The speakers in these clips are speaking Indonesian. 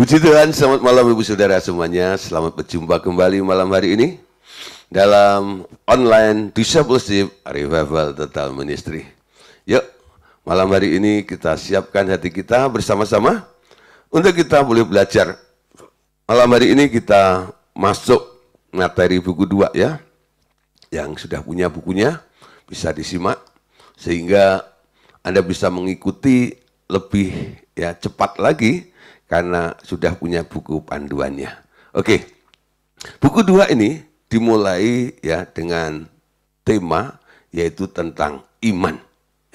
Puji Tuhan, selamat malam Ibu Saudara semuanya. Selamat berjumpa kembali malam hari ini dalam online Discipleship Revival Total Ministry. Yuk, malam hari ini kita siapkan hati kita bersama-sama untuk kita boleh belajar. Malam hari ini kita masuk materi buku 2 ya. Yang sudah punya bukunya bisa disimak sehingga Anda bisa mengikuti lebih ya cepat lagi karena sudah punya buku panduannya. Oke, buku 2 ini dimulai ya dengan tema yaitu tentang iman.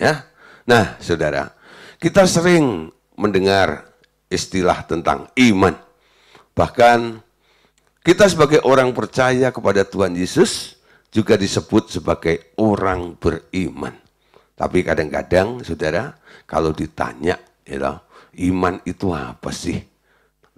Ya, nah saudara, kita sering mendengar istilah tentang iman. Bahkan kita sebagai orang percaya kepada Tuhan Yesus juga disebut sebagai orang beriman. Tapi kadang-kadang saudara, kalau ditanya, ya, iman itu apa sih?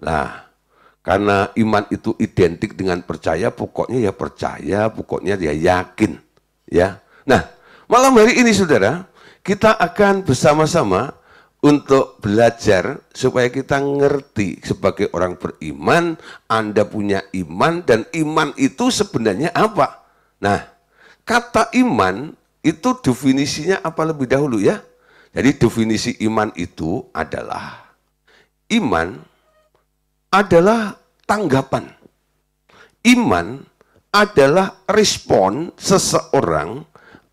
Nah, karena iman itu identik dengan percaya, pokoknya ya percaya, pokoknya dia yakin. Ya. Nah, malam hari ini saudara, kita akan bersama-sama untuk belajar supaya kita ngerti sebagai orang beriman, Anda punya iman, dan iman itu sebenarnya apa? Nah, kata iman itu definisinya apa lebih dahulu ya? Jadi definisi iman itu adalah tanggapan. Iman adalah respon seseorang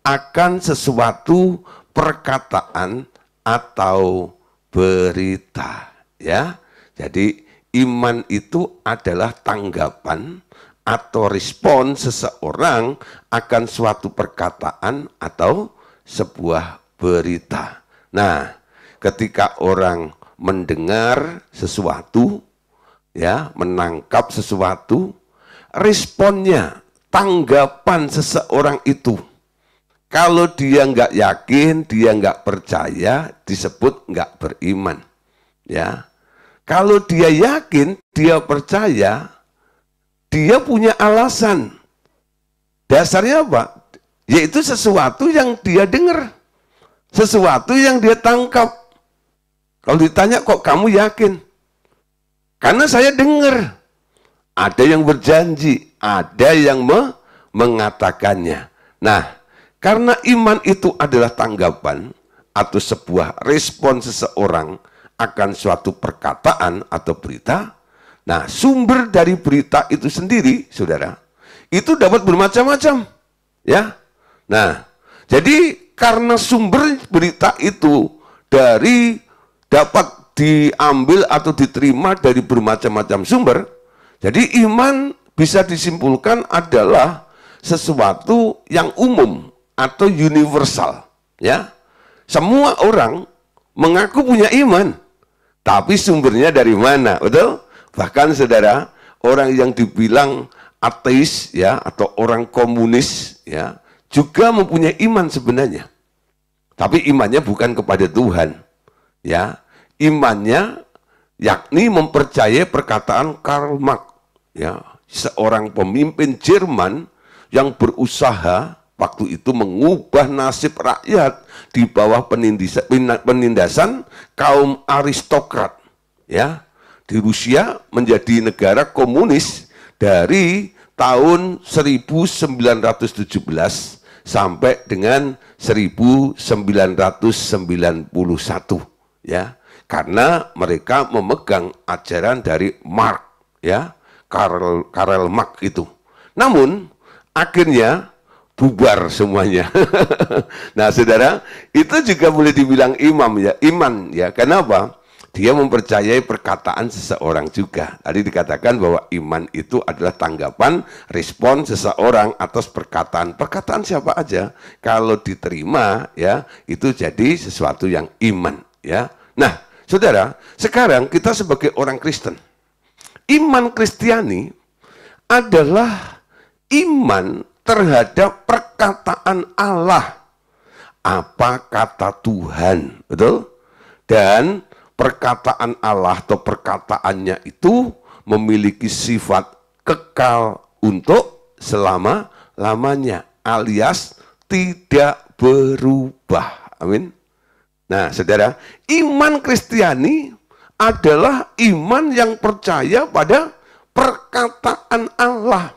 akan sesuatu perkataan atau berita. Ya, jadi iman itu adalah tanggapan atau respon seseorang akan suatu perkataan atau sebuah berita. Nah, ketika orang mendengar sesuatu, ya, menangkap sesuatu, responnya, tanggapan seseorang itu, kalau dia nggak yakin, dia nggak percaya, disebut nggak beriman. Ya, kalau dia yakin, dia percaya, dia punya alasan. Dasarnya apa? Yaitu sesuatu yang dia dengar. Sesuatu yang dia tangkap. Kalau ditanya kok kamu yakin? Karena saya dengar. Ada yang berjanji, ada yang mengatakannya. Nah, karena iman itu adalah tanggapan atau sebuah respon seseorang akan suatu perkataan atau berita. Nah, sumber dari berita itu sendiri, saudara, itu dapat bermacam-macam. Ya. Nah, jadi karena sumber berita itu dapat diambil atau diterima dari bermacam-macam sumber, jadi iman bisa disimpulkan adalah sesuatu yang umum atau universal. Ya, semua orang mengaku punya iman, tapi sumbernya dari mana, betul? Bahkan saudara, orang yang dibilang ateis ya atau orang komunis ya juga mempunyai iman sebenarnya. Tapi imannya bukan kepada Tuhan. Ya, imannya yakni mempercayai perkataan Karl Marx, ya, seorang pemimpin Jerman yang berusaha waktu itu mengubah nasib rakyat di bawah penindasan kaum aristokrat. Ya, di Rusia menjadi negara komunis dari tahun 1917 sampai dengan 1991 ya, karena mereka memegang ajaran dari Marx ya, Karl Marx itu. Namun akhirnya bubar semuanya. Nah, saudara, itu juga boleh dibilang iman ya. Kenapa? Dia mempercayai perkataan seseorang juga. Tadi dikatakan bahwa iman itu adalah tanggapan, respon seseorang atas perkataan. Perkataan siapa aja, kalau diterima, ya, itu jadi sesuatu yang iman. Ya. Nah, saudara, sekarang kita sebagai orang Kristen, iman Kristiani adalah iman terhadap perkataan Allah. Apa kata Tuhan, betul? Dan perkataan Allah atau perkataannya itu memiliki sifat kekal untuk selama-lamanya, alias tidak berubah. Amin. Nah, saudara, iman Kristiani adalah iman yang percaya pada perkataan Allah.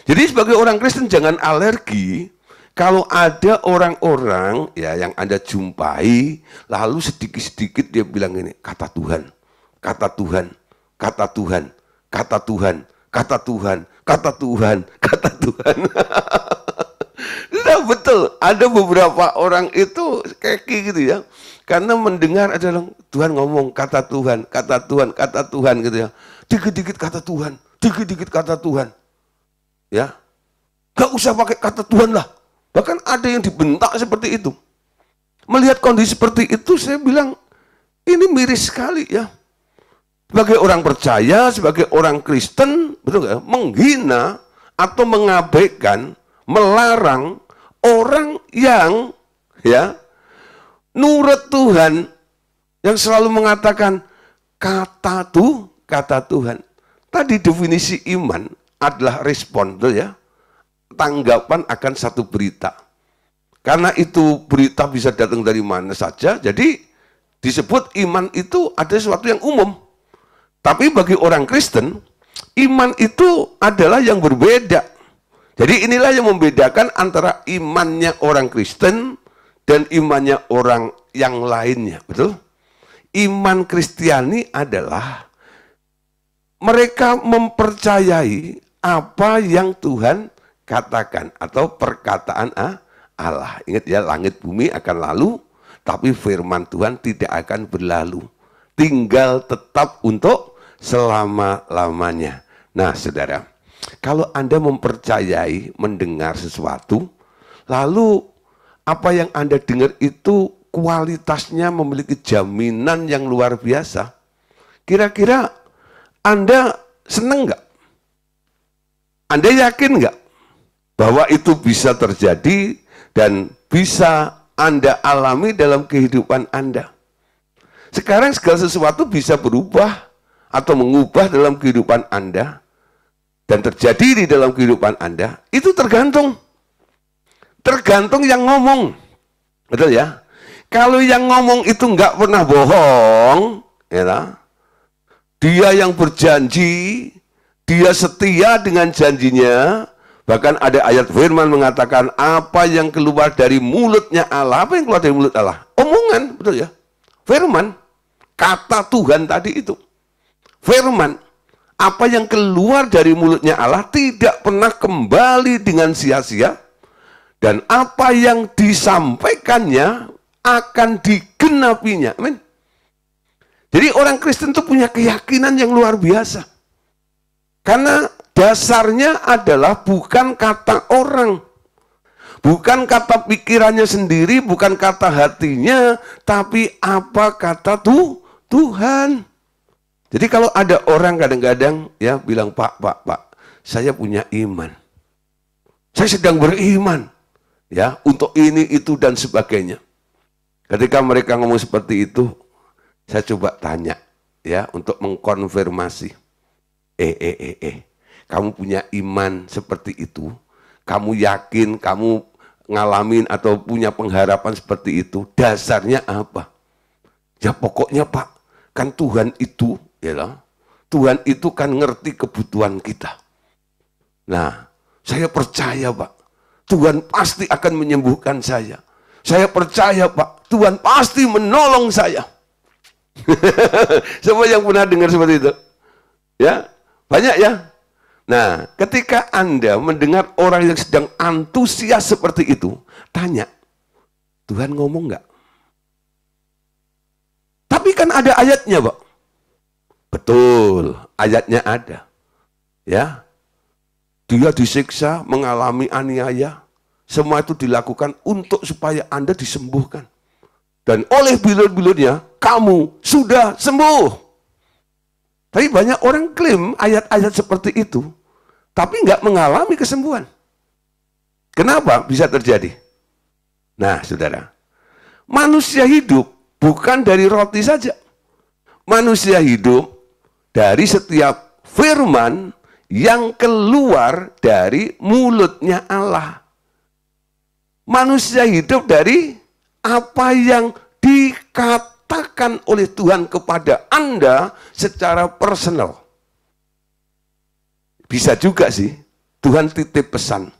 Jadi sebagai orang Kristen jangan alergi kalau ada orang-orang ya yang Anda jumpai, lalu sedikit-sedikit dia bilang ini, kata Tuhan, kata Tuhan, kata Tuhan, kata Tuhan, kata Tuhan, kata Tuhan, kata Tuhan. Nah, betul, ada beberapa orang itu keki gitu ya. Karena mendengar adalah Tuhan ngomong kata Tuhan, kata Tuhan, kata Tuhan gitu ya. Dikit-dikit kata Tuhan, dikit-dikit kata Tuhan. Ya, gak usah pakai kata Tuhan lah. Bahkan ada yang dibentak seperti itu. Melihat kondisi seperti itu, saya bilang, ini miris sekali ya. Sebagai orang percaya, sebagai orang Kristen, betul gak? Menghina atau mengabaikan, melarang orang yang ya nurut Tuhan, yang selalu mengatakan kata Tuhan. Tadi definisi iman adalah respon, betul ya? Tanggapan akan satu berita. Karena itu berita bisa datang dari mana saja, jadi disebut iman itu ada sesuatu yang umum. Tapi bagi orang Kristen, iman itu adalah yang berbeda. Jadi inilah yang membedakan antara imannya orang Kristen dan imannya orang yang lainnya, betul? Iman Kristiani adalah mereka mempercayai apa yang Tuhan katakan atau perkataan Allah. Ingat ya, langit bumi akan lalu, tapi firman Tuhan tidak akan berlalu. Tinggal tetap untuk selama-lamanya. Nah, saudara, kalau Anda mempercayai mendengar sesuatu, lalu apa yang Anda dengar itu kualitasnya memiliki jaminan yang luar biasa, kira-kira Anda seneng nggak? Anda yakin nggak bahwa itu bisa terjadi dan bisa Anda alami dalam kehidupan Anda? Sekarang segala sesuatu bisa berubah atau mengubah dalam kehidupan Anda dan terjadi di dalam kehidupan Anda, itu tergantung yang ngomong. Betul ya? Kalau yang ngomong itu nggak pernah bohong, ya, dia yang berjanji, dia setia dengan janjinya. Bahkan ada ayat firman mengatakan apa yang keluar dari mulutnya Allah. Apa yang keluar dari mulut Allah? Omongan, betul ya? Firman, kata Tuhan tadi itu. Firman, apa yang keluar dari mulutnya Allah tidak pernah kembali dengan sia-sia. Dan apa yang disampaikannya akan digenapinya. Amin. Jadi orang Kristen itu punya keyakinan yang luar biasa. Karena dasarnya adalah bukan kata orang. Bukan kata pikirannya sendiri, bukan kata hatinya, tapi apa kata Tuhan. Jadi kalau ada orang kadang-kadang ya bilang, Pak, saya punya iman. Saya sedang beriman. Ya, untuk ini, itu, dan sebagainya. Ketika mereka ngomong seperti itu, saya coba tanya, ya, untuk mengkonfirmasi. Kamu punya iman seperti itu? Kamu yakin, kamu ngalamin atau punya pengharapan seperti itu? Dasarnya apa? Ya pokoknya Pak, kan Tuhan itu, ya, Tuhan itu kan ngerti kebutuhan kita. Nah, saya percaya Pak, Tuhan pasti akan menyembuhkan saya. Saya percaya Pak, Tuhan pasti menolong saya. Siapa yang pernah dengar seperti itu? Ya, banyak ya. Nah, ketika Anda mendengar orang yang sedang antusias seperti itu, tanya, Tuhan ngomong nggak? Tapi kan ada ayatnya, Pak. Betul, ayatnya ada. Ya, dia disiksa, mengalami aniaya. Semua itu dilakukan untuk supaya Anda disembuhkan. Dan oleh bilur-bilurnya, kamu sudah sembuh. Tapi banyak orang klaim ayat-ayat seperti itu, tapi nggak mengalami kesembuhan. Kenapa bisa terjadi? Nah, saudara, manusia hidup bukan dari roti saja. Manusia hidup dari setiap firman yang keluar dari mulutnya Allah. Manusia hidup dari apa yang dikatakan dikatakan oleh Tuhan kepada Anda secara personal. Bisa juga sih, Tuhan titip pesan.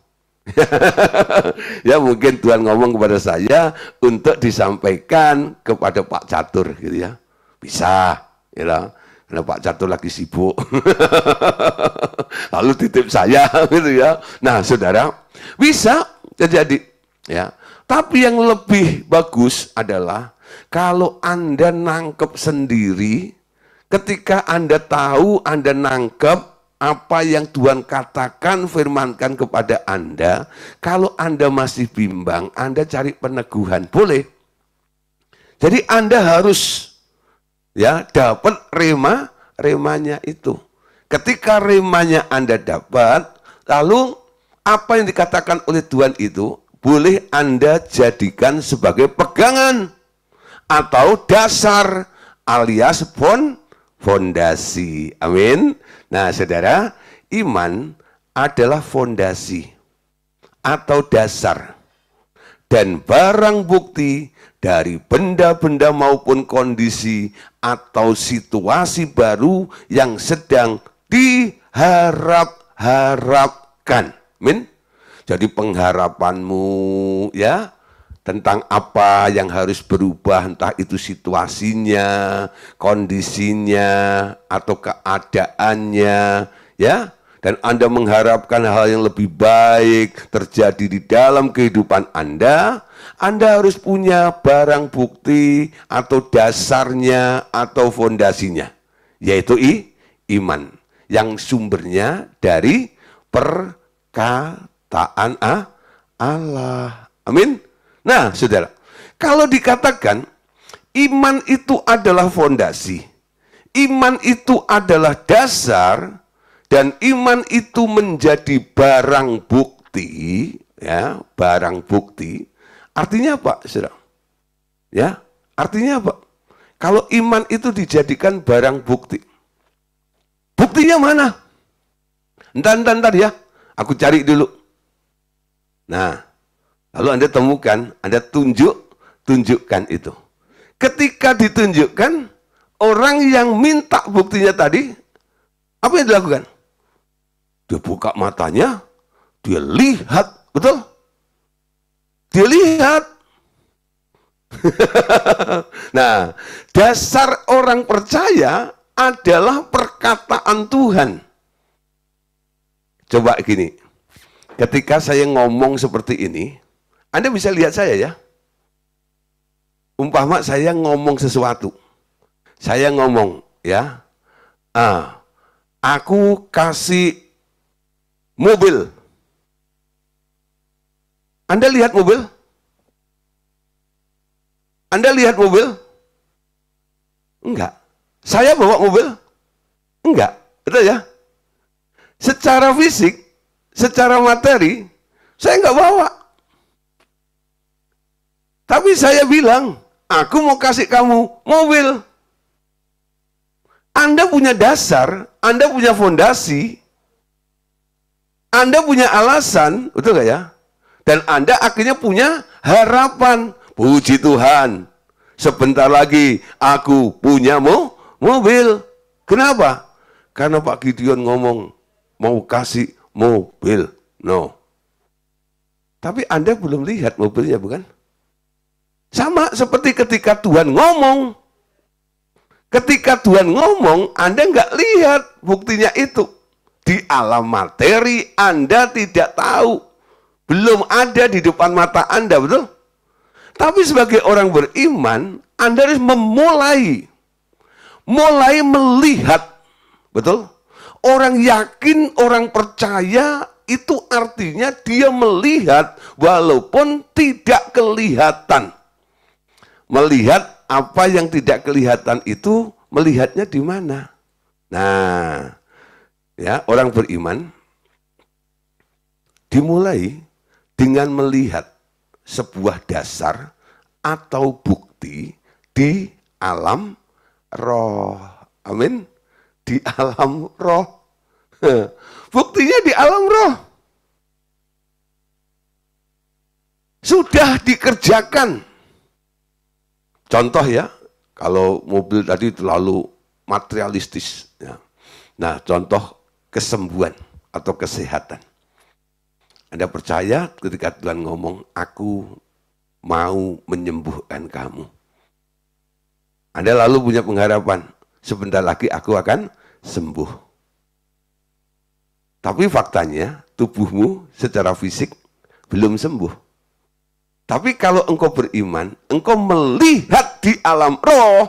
Ya mungkin Tuhan ngomong kepada saya untuk disampaikan kepada Pak Catur gitu ya. Bisa, ya. Karena Pak Catur lagi sibuk. Lalu titip saya gitu ya. Nah, Saudara, bisa terjadi ya. Tapi yang lebih bagus adalah kalau Anda nangkep sendiri, ketika Anda tahu, Anda nangkep apa yang Tuhan katakan, firmankan kepada Anda. Kalau Anda masih bimbang, Anda cari peneguhan, boleh. Jadi Anda harus ya dapat remanya itu. Ketika remanya Anda dapat, lalu apa yang dikatakan oleh Tuhan itu boleh Anda jadikan sebagai pegangan atau dasar alias fondasi. Amin. Nah, Saudara, iman adalah fondasi atau dasar dan barang bukti dari benda-benda maupun kondisi atau situasi baru yang sedang diharap-harapkan. Amin. Jadi pengharapanmu ya tentang apa yang harus berubah, entah itu situasinya, kondisinya, atau keadaannya, ya. Dan Anda mengharapkan hal yang lebih baik terjadi di dalam kehidupan Anda harus punya barang bukti atau dasarnya atau fondasinya, yaitu iman, yang sumbernya dari perkataan Allah. Amin. Nah, Saudara, kalau dikatakan iman itu adalah fondasi, iman itu adalah dasar, dan iman itu menjadi barang bukti, ya, barang bukti. Artinya apa, Saudara? Ya, artinya apa? Kalau iman itu dijadikan barang bukti, buktinya mana? Entar ya, aku cari dulu. Nah, lalu Anda temukan, Anda tunjukkan itu. Ketika ditunjukkan, orang yang minta buktinya tadi, apa yang dilakukan? Dia buka matanya, dia lihat, betul? Dia lihat. Nah, dasar orang percaya adalah perkataan Tuhan. Coba gini, ketika saya ngomong seperti ini, Anda bisa lihat saya ya. Umpama saya ngomong sesuatu. Saya ngomong, ya. Aku kasih mobil. Anda lihat mobil? Anda lihat mobil? Enggak. Saya bawa mobil? Enggak. Betul ya? Secara fisik, secara materi, saya enggak bawa. Tapi saya bilang, aku mau kasih kamu mobil. Anda punya dasar, Anda punya fondasi, Anda punya alasan, betul gak ya? Dan Anda akhirnya punya harapan. Puji Tuhan, sebentar lagi aku punya mobil. Kenapa? Karena Pak Gideon ngomong, mau kasih mobil. No. Tapi Anda belum lihat mobilnya, bukan? Sama seperti ketika Tuhan ngomong. Ketika Tuhan ngomong, Anda nggak lihat buktinya itu. Di alam materi Anda tidak tahu. Belum ada di depan mata Anda, betul? Tapi sebagai orang beriman, Anda harus mulai melihat, betul? Orang yakin, orang percaya, itu artinya dia melihat walaupun tidak kelihatan. Melihat apa yang tidak kelihatan itu, melihatnya di mana? Nah, ya, orang beriman dimulai dengan melihat sebuah dasar atau bukti di alam roh. Amin. Di alam roh. Buktinya di alam roh. Sudah dikerjakan. Contoh ya, Kalau mobil tadi terlalu materialistis. Ya. Nah, contoh kesembuhan atau kesehatan. Anda percaya ketika Tuhan ngomong, aku mau menyembuhkan kamu. Anda lalu punya pengharapan, sebentar lagi aku akan sembuh. Tapi faktanya, tubuhmu secara fisik belum sembuh. Tapi kalau engkau beriman, engkau melihat di alam roh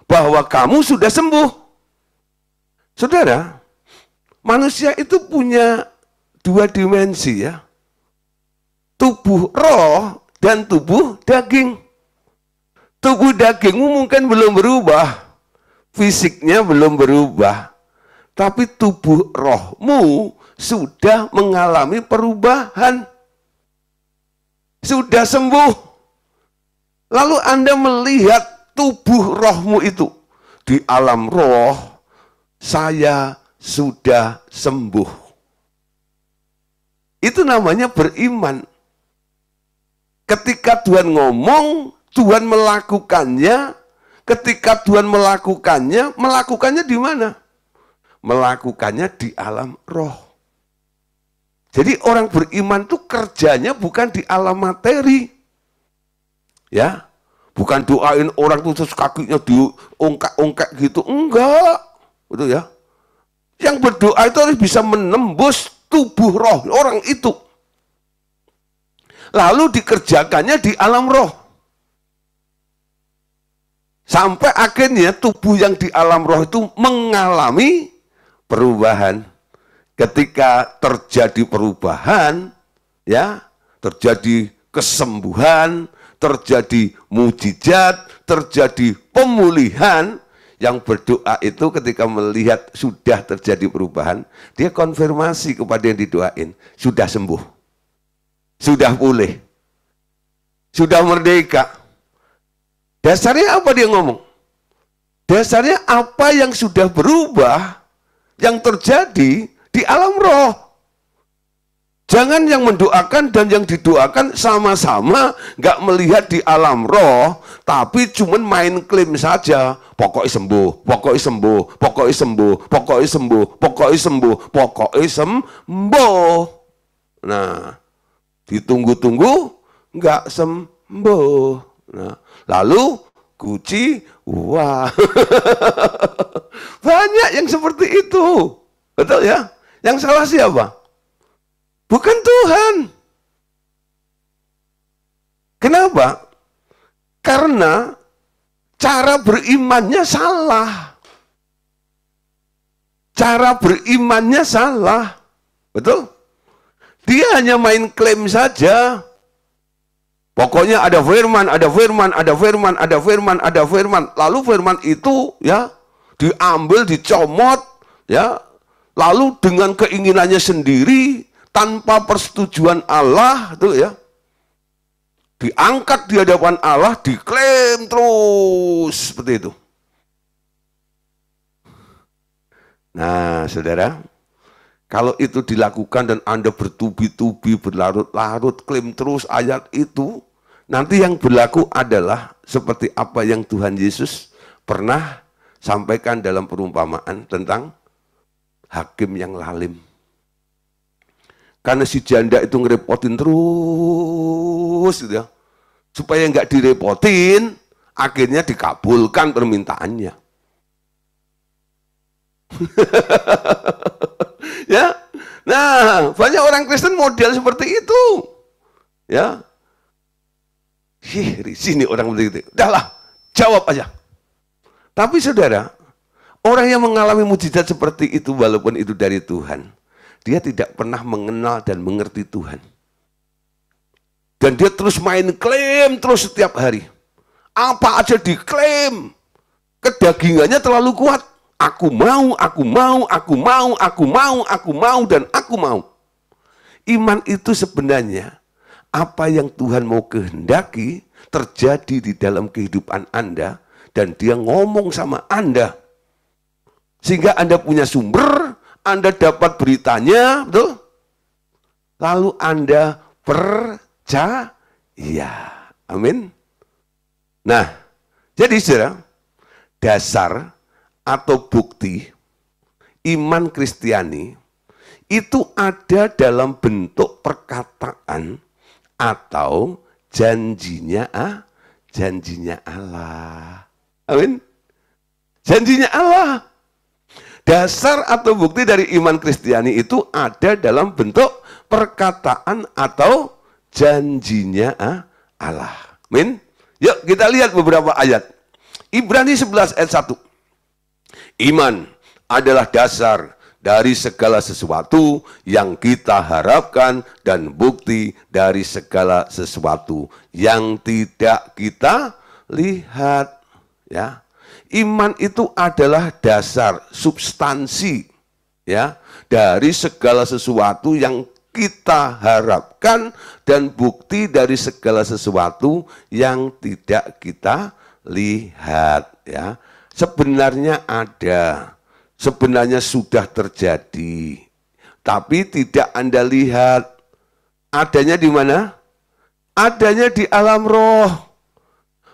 bahwa kamu sudah sembuh. Saudara, manusia itu punya dua dimensi ya. Tubuh roh dan tubuh daging. Tubuh dagingmu mungkin belum berubah. Fisiknya belum berubah. Tapi tubuh rohmu sudah mengalami perubahan. Sudah sembuh. Lalu Anda melihat tubuh rohmu itu. Di alam roh, saya sudah sembuh. Itu namanya beriman. Ketika Tuhan ngomong, Tuhan melakukannya. Ketika Tuhan melakukannya di mana? Melakukannya di alam roh. Jadi orang beriman itu kerjanya bukan di alam materi. Ya, bukan doain orang tuh terus kakinya diungkak-ungkak gitu. Enggak. Betul ya. Yang berdoa itu harus bisa menembus tubuh roh orang itu. Lalu dikerjakannya di alam roh. Sampai akhirnya tubuh yang di alam roh itu mengalami perubahan. Ketika terjadi perubahan, ya, terjadi kesembuhan, terjadi mujizat, terjadi pemulihan. Yang berdoa itu ketika melihat sudah terjadi perubahan, dia konfirmasi kepada yang didoain, sudah sembuh, sudah pulih, sudah merdeka. Dasarnya apa dia ngomong? Dasarnya apa yang sudah berubah, yang terjadi di alam roh. Jangan yang mendoakan dan yang didoakan sama-sama nggak melihat di alam roh, tapi cuman main klaim saja. Pokoknya sembuh, pokoknya sembuh, pokoknya sembuh, pokoknya sembuh, pokoknya sembuh, pokoknya sembuh. Nah, ditunggu-tunggu nggak sembuh. Nah, lalu Guci, wah, banyak yang seperti itu, betul ya? Yang salah siapa? Bukan Tuhan. Kenapa? Karena cara berimannya salah. Cara berimannya salah. Betul? Dia hanya main klaim saja. Pokoknya ada firman, ada firman, ada firman, ada firman, ada firman. Lalu firman itu ya diambil, dicomot, ya. Lalu dengan keinginannya sendiri, tanpa persetujuan Allah, itu ya, diangkat di hadapan Allah, diklaim terus seperti itu. Nah, saudara, kalau itu dilakukan dan Anda bertubi-tubi, berlarut-larut, klaim terus ayat itu, nanti yang berlaku adalah seperti apa yang Tuhan Yesus pernah sampaikan dalam perumpamaan tentang hakim yang lalim. Karena si janda itu ngerepotin terus, gitu ya, supaya nggak direpotin, akhirnya dikabulkan permintaannya. Ya, nah banyak orang Kristen model seperti itu, ya. Risih nih orang begitu. Udahlah, jawab aja. Tapi saudara, orang yang mengalami mujizat seperti itu, walaupun itu dari Tuhan, dia tidak pernah mengenal dan mengerti Tuhan. Dan dia terus main klaim terus setiap hari. Apa aja diklaim. Kedagingannya terlalu kuat. Aku mau, aku mau, aku mau, aku mau, aku mau, dan aku mau. Iman itu sebenarnya apa yang Tuhan mau kehendaki terjadi di dalam kehidupan Anda. Dan dia ngomong sama Anda. Sehingga Anda punya sumber, Anda dapat beritanya, betul? Lalu Anda percaya. Amin. Nah, Jadi saudara, dasar atau bukti iman Kristiani itu ada dalam bentuk perkataan atau janjinya Allah. Amin. Janjinya Allah. Dasar atau bukti dari iman Kristiani itu ada dalam bentuk perkataan atau janjinya Allah. Amin. Yuk kita lihat beberapa ayat. Ibrani 11 ayat 1. Iman adalah dasar dari segala sesuatu yang kita harapkan dan bukti dari segala sesuatu yang tidak kita lihat. Ya, iman itu adalah dasar, substansi, ya, dari segala sesuatu yang kita harapkan dan bukti dari segala sesuatu yang tidak kita lihat. Ya, sebenarnya ada. Sebenarnya sudah terjadi, tapi tidak Anda lihat. Adanya di mana? Adanya di alam roh.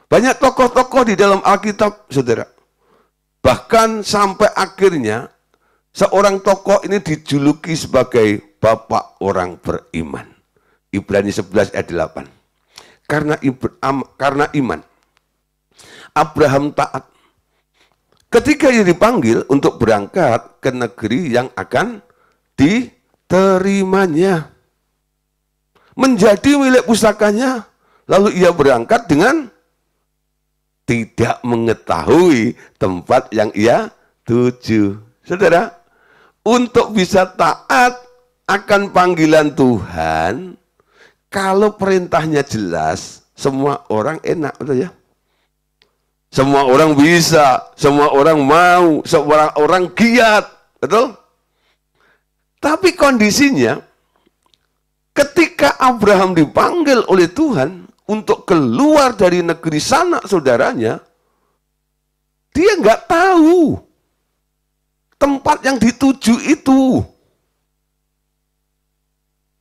Banyak tokoh-tokoh di dalam Alkitab, saudara. Bahkan sampai akhirnya, seorang tokoh ini dijuluki sebagai bapak orang beriman. Ibrani 11 ayat 8. Karena iman, Abraham taat. Ketika ia dipanggil untuk berangkat ke negeri yang akan diterimanya, menjadi milik pusakanya, lalu ia berangkat dengan tidak mengetahui tempat yang ia tuju. Saudara, untuk bisa taat akan panggilan Tuhan, kalau perintahnya jelas, semua orang enak, betul ya? Semua orang bisa, semua orang mau, semua orang giat, betul? Tapi kondisinya, ketika Abraham dipanggil oleh Tuhan untuk keluar dari negeri sanak saudaranya, dia nggak tahu tempat yang dituju itu.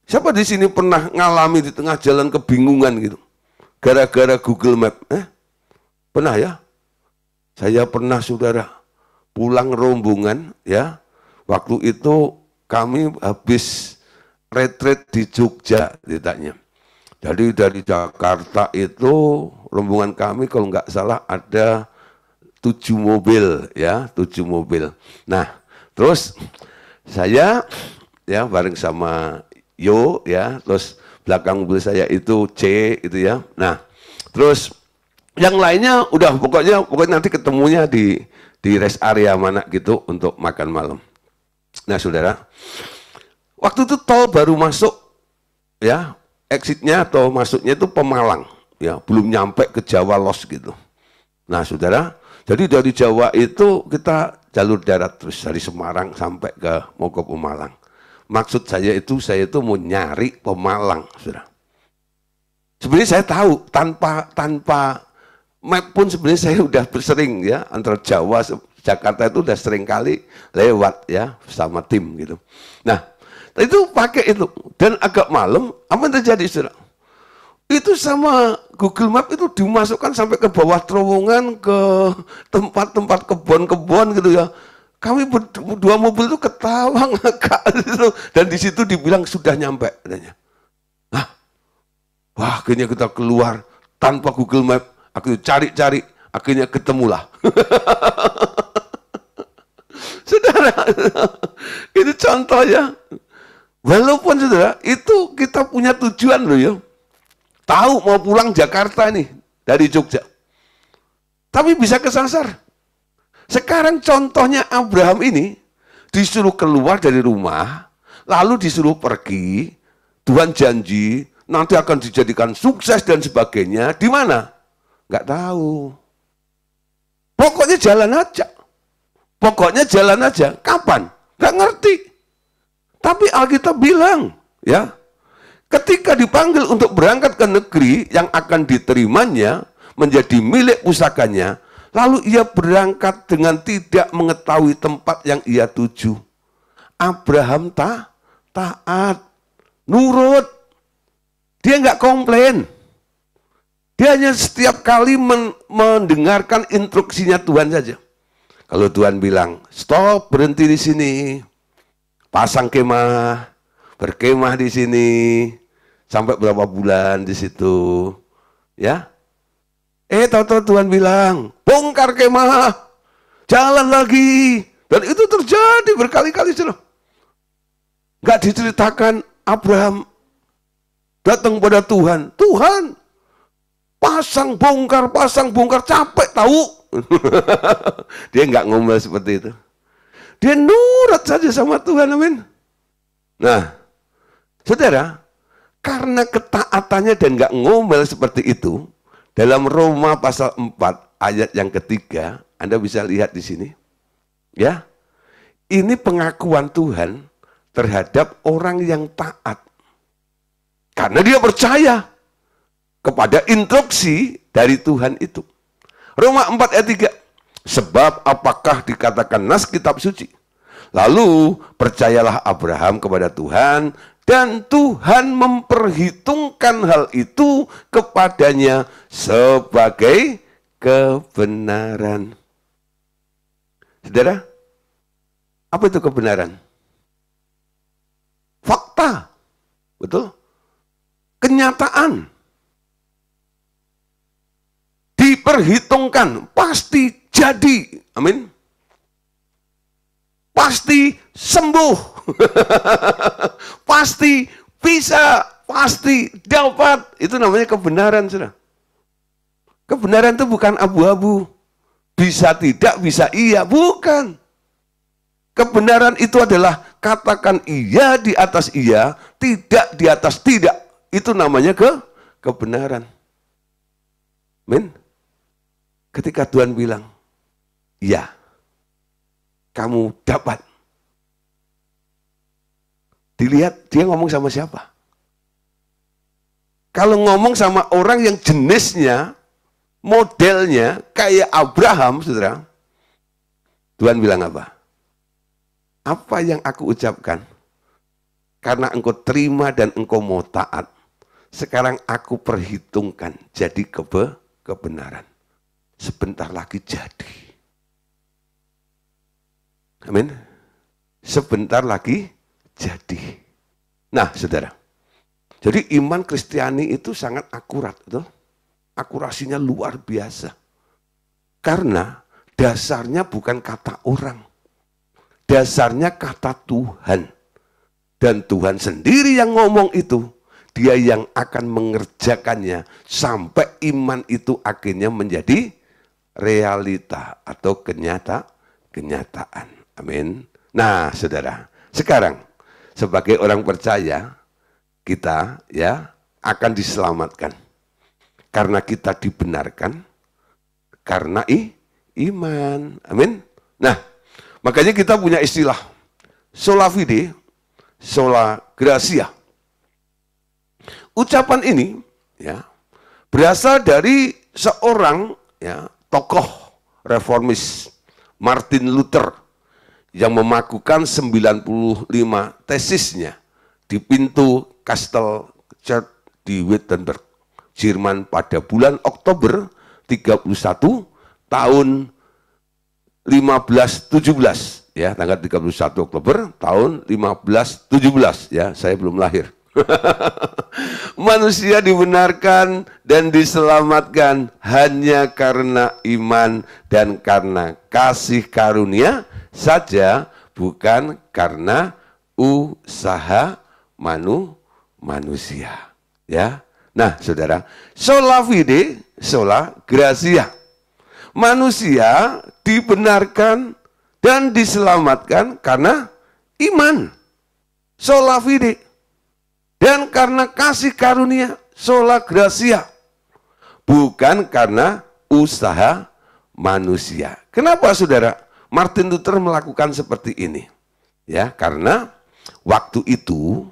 Siapa di sini pernah ngalami di tengah jalan kebingungan gitu, gara-gara Google Map? Pernah ya? Saya pernah, saudara, pulang rombongan ya. Waktu itu kami habis retreat di Jogja ditanya. Jadi dari Jakarta itu rombongan kami kalau nggak salah ada 7 mobil ya, 7 mobil. Nah, terus saya ya bareng sama Yo ya, terus belakang mobil saya itu C itu ya. Nah, terus yang lainnya udah pokoknya nanti ketemunya di rest area mana gitu untuk makan malam. Nah, saudara, waktu itu tol baru masuk ya, exitnya atau masuknya itu Pemalang ya, belum nyampe ke Jawa Los gitu. Nah, saudara, jadi dari Jawa itu kita jalur darat terus dari Semarang sampai mau ke Pemalang. Maksud saya itu mau nyari Pemalang, saudara. Sebenarnya saya tahu tanpa map pun sebenarnya saya udah sering ya, antara Jawa Jakarta itu udah sering kali lewat ya sama tim gitu. Nah, itu pakai itu dan agak malam apa yang terjadi, saudara? Itu sama Google Map itu dimasukkan sampai ke bawah terowongan, ke tempat-tempat kebun-kebun gitu ya. Kami berdua mobil itu ketawa ngakak gitu. Dan di situ dibilang sudah nyampe katanya. Nah, wah, akhirnya kita keluar tanpa Google Map. Aku cari-cari, akhirnya ketemulah. Saudara, itu contoh ya. Walaupun saudara, itu kita punya tujuan loh ya. Tahu mau pulang Jakarta nih, dari Jogja. Tapi bisa kesasar. Sekarang contohnya Abraham ini, disuruh keluar dari rumah, lalu disuruh pergi, Tuhan janji, nanti akan dijadikan sukses dan sebagainya. Di mana? Nggak tahu. Pokoknya jalan aja. Pokoknya jalan aja. Kapan? Nggak ngerti. Tapi Alkitab bilang, ya, ketika dipanggil untuk berangkat ke negeri yang akan diterimanya, menjadi milik pusakanya, lalu ia berangkat dengan tidak mengetahui tempat yang ia tuju. Abraham taat, nurut. Dia nggak komplain. Dia hanya setiap kali mendengarkan instruksinya Tuhan saja. Kalau Tuhan bilang, stop, berhenti di sini, pasang kemah, berkemah di sini, sampai berapa bulan di situ, ya? Tahu-tahu Tuhan bilang, bongkar kemah, jalan lagi, dan itu terjadi berkali-kali sudah. Gak diceritakan Abraham datang pada Tuhan, Tuhan pasang bongkar, capek tahu. Dia nggak ngomel seperti itu. Dia nurut saja sama Tuhan, amin. Nah, saudara, karena ketaatannya dan nggak ngomel seperti itu, dalam Roma pasal 4 ayat yang ketiga, Anda bisa lihat di sini. Ya, ini pengakuan Tuhan terhadap orang yang taat. Karena dia percaya kepada instruksi dari Tuhan itu. Roma 4 ayat 3. Sebab apakah dikatakan nas kitab suci? Lalu percayalah Abraham kepada Tuhan, dan Tuhan memperhitungkan hal itu kepadanya sebagai kebenaran. Saudara, apa itu kebenaran? Fakta, betul? Kenyataan. Diperhitungkan, pasti jadi, amin. Pasti sembuh, pasti bisa, pasti dapat. Itu namanya kebenaran, saudara. Kebenaran itu bukan abu-abu, bisa tidak, bisa iya, bukan. Kebenaran itu adalah katakan iya di atas iya, tidak di atas tidak. Itu namanya kebenaran. Amin. Ketika Tuhan bilang, iya, kamu dapat. Dilihat dia ngomong sama siapa. Kalau ngomong sama orang yang jenisnya, modelnya kayak Abraham, saudara, Tuhan bilang apa? Apa yang aku ucapkan, karena engkau terima dan engkau mau taat, sekarang aku perhitungkan jadi kebenaran. Sebentar lagi jadi. Amin. Sebentar lagi jadi. Nah, saudara. Jadi iman Kristiani itu sangat akurat, betul? Akurasinya luar biasa. Karena dasarnya bukan kata orang. Dasarnya kata Tuhan. Dan Tuhan sendiri yang ngomong itu. Dia yang akan mengerjakannya sampai iman itu akhirnya menjadi realita atau kenyataan. Amin. Nah, saudara, sekarang sebagai orang percaya kita ya akan diselamatkan karena kita dibenarkan karena iman. Amin. Nah, makanya kita punya istilah sola fide, sola gratia. Ucapan ini ya berasal dari seorang ya tokoh reformis Martin Luther yang memakukan 95 tesisnya di pintu Kastel Church di Wittenberg, Jerman pada bulan Oktober 31 tahun 1517 ya, tanggal 31 Oktober tahun 1517 ya, saya belum lahir. Manusia dibenarkan dan diselamatkan hanya karena iman dan karena kasih karunia saja, bukan karena usaha manusia. Ya, nah saudara, sola fide, sola gratia. Manusia dibenarkan dan diselamatkan karena iman, sola fide. Dan karena kasih karunia, sola gratia. Bukan karena usaha manusia. Kenapa saudara Martin Luther melakukan seperti ini? Ya, karena waktu itu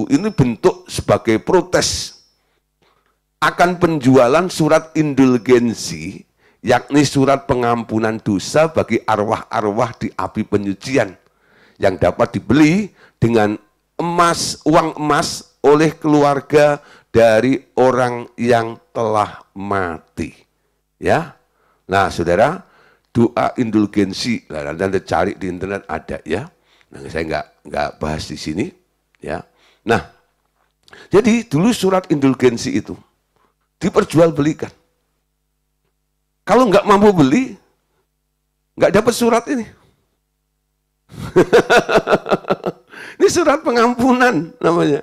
ini bentuk sebagai protes akan penjualan surat indulgensi, yakni surat pengampunan dosa bagi arwah-arwah di api penyucian, yang dapat dibeli dengan uang emas oleh keluarga dari orang yang telah mati. Ya. Nah, saudara, doa indulgensi, nah, nanti cari di internet ada ya. Nah, saya nggak bahas di sini, ya. Nah, jadi dulu surat indulgensi itu diperjualbelikan. Kalau nggak mampu beli, nggak dapat surat ini. Ini surat pengampunan namanya,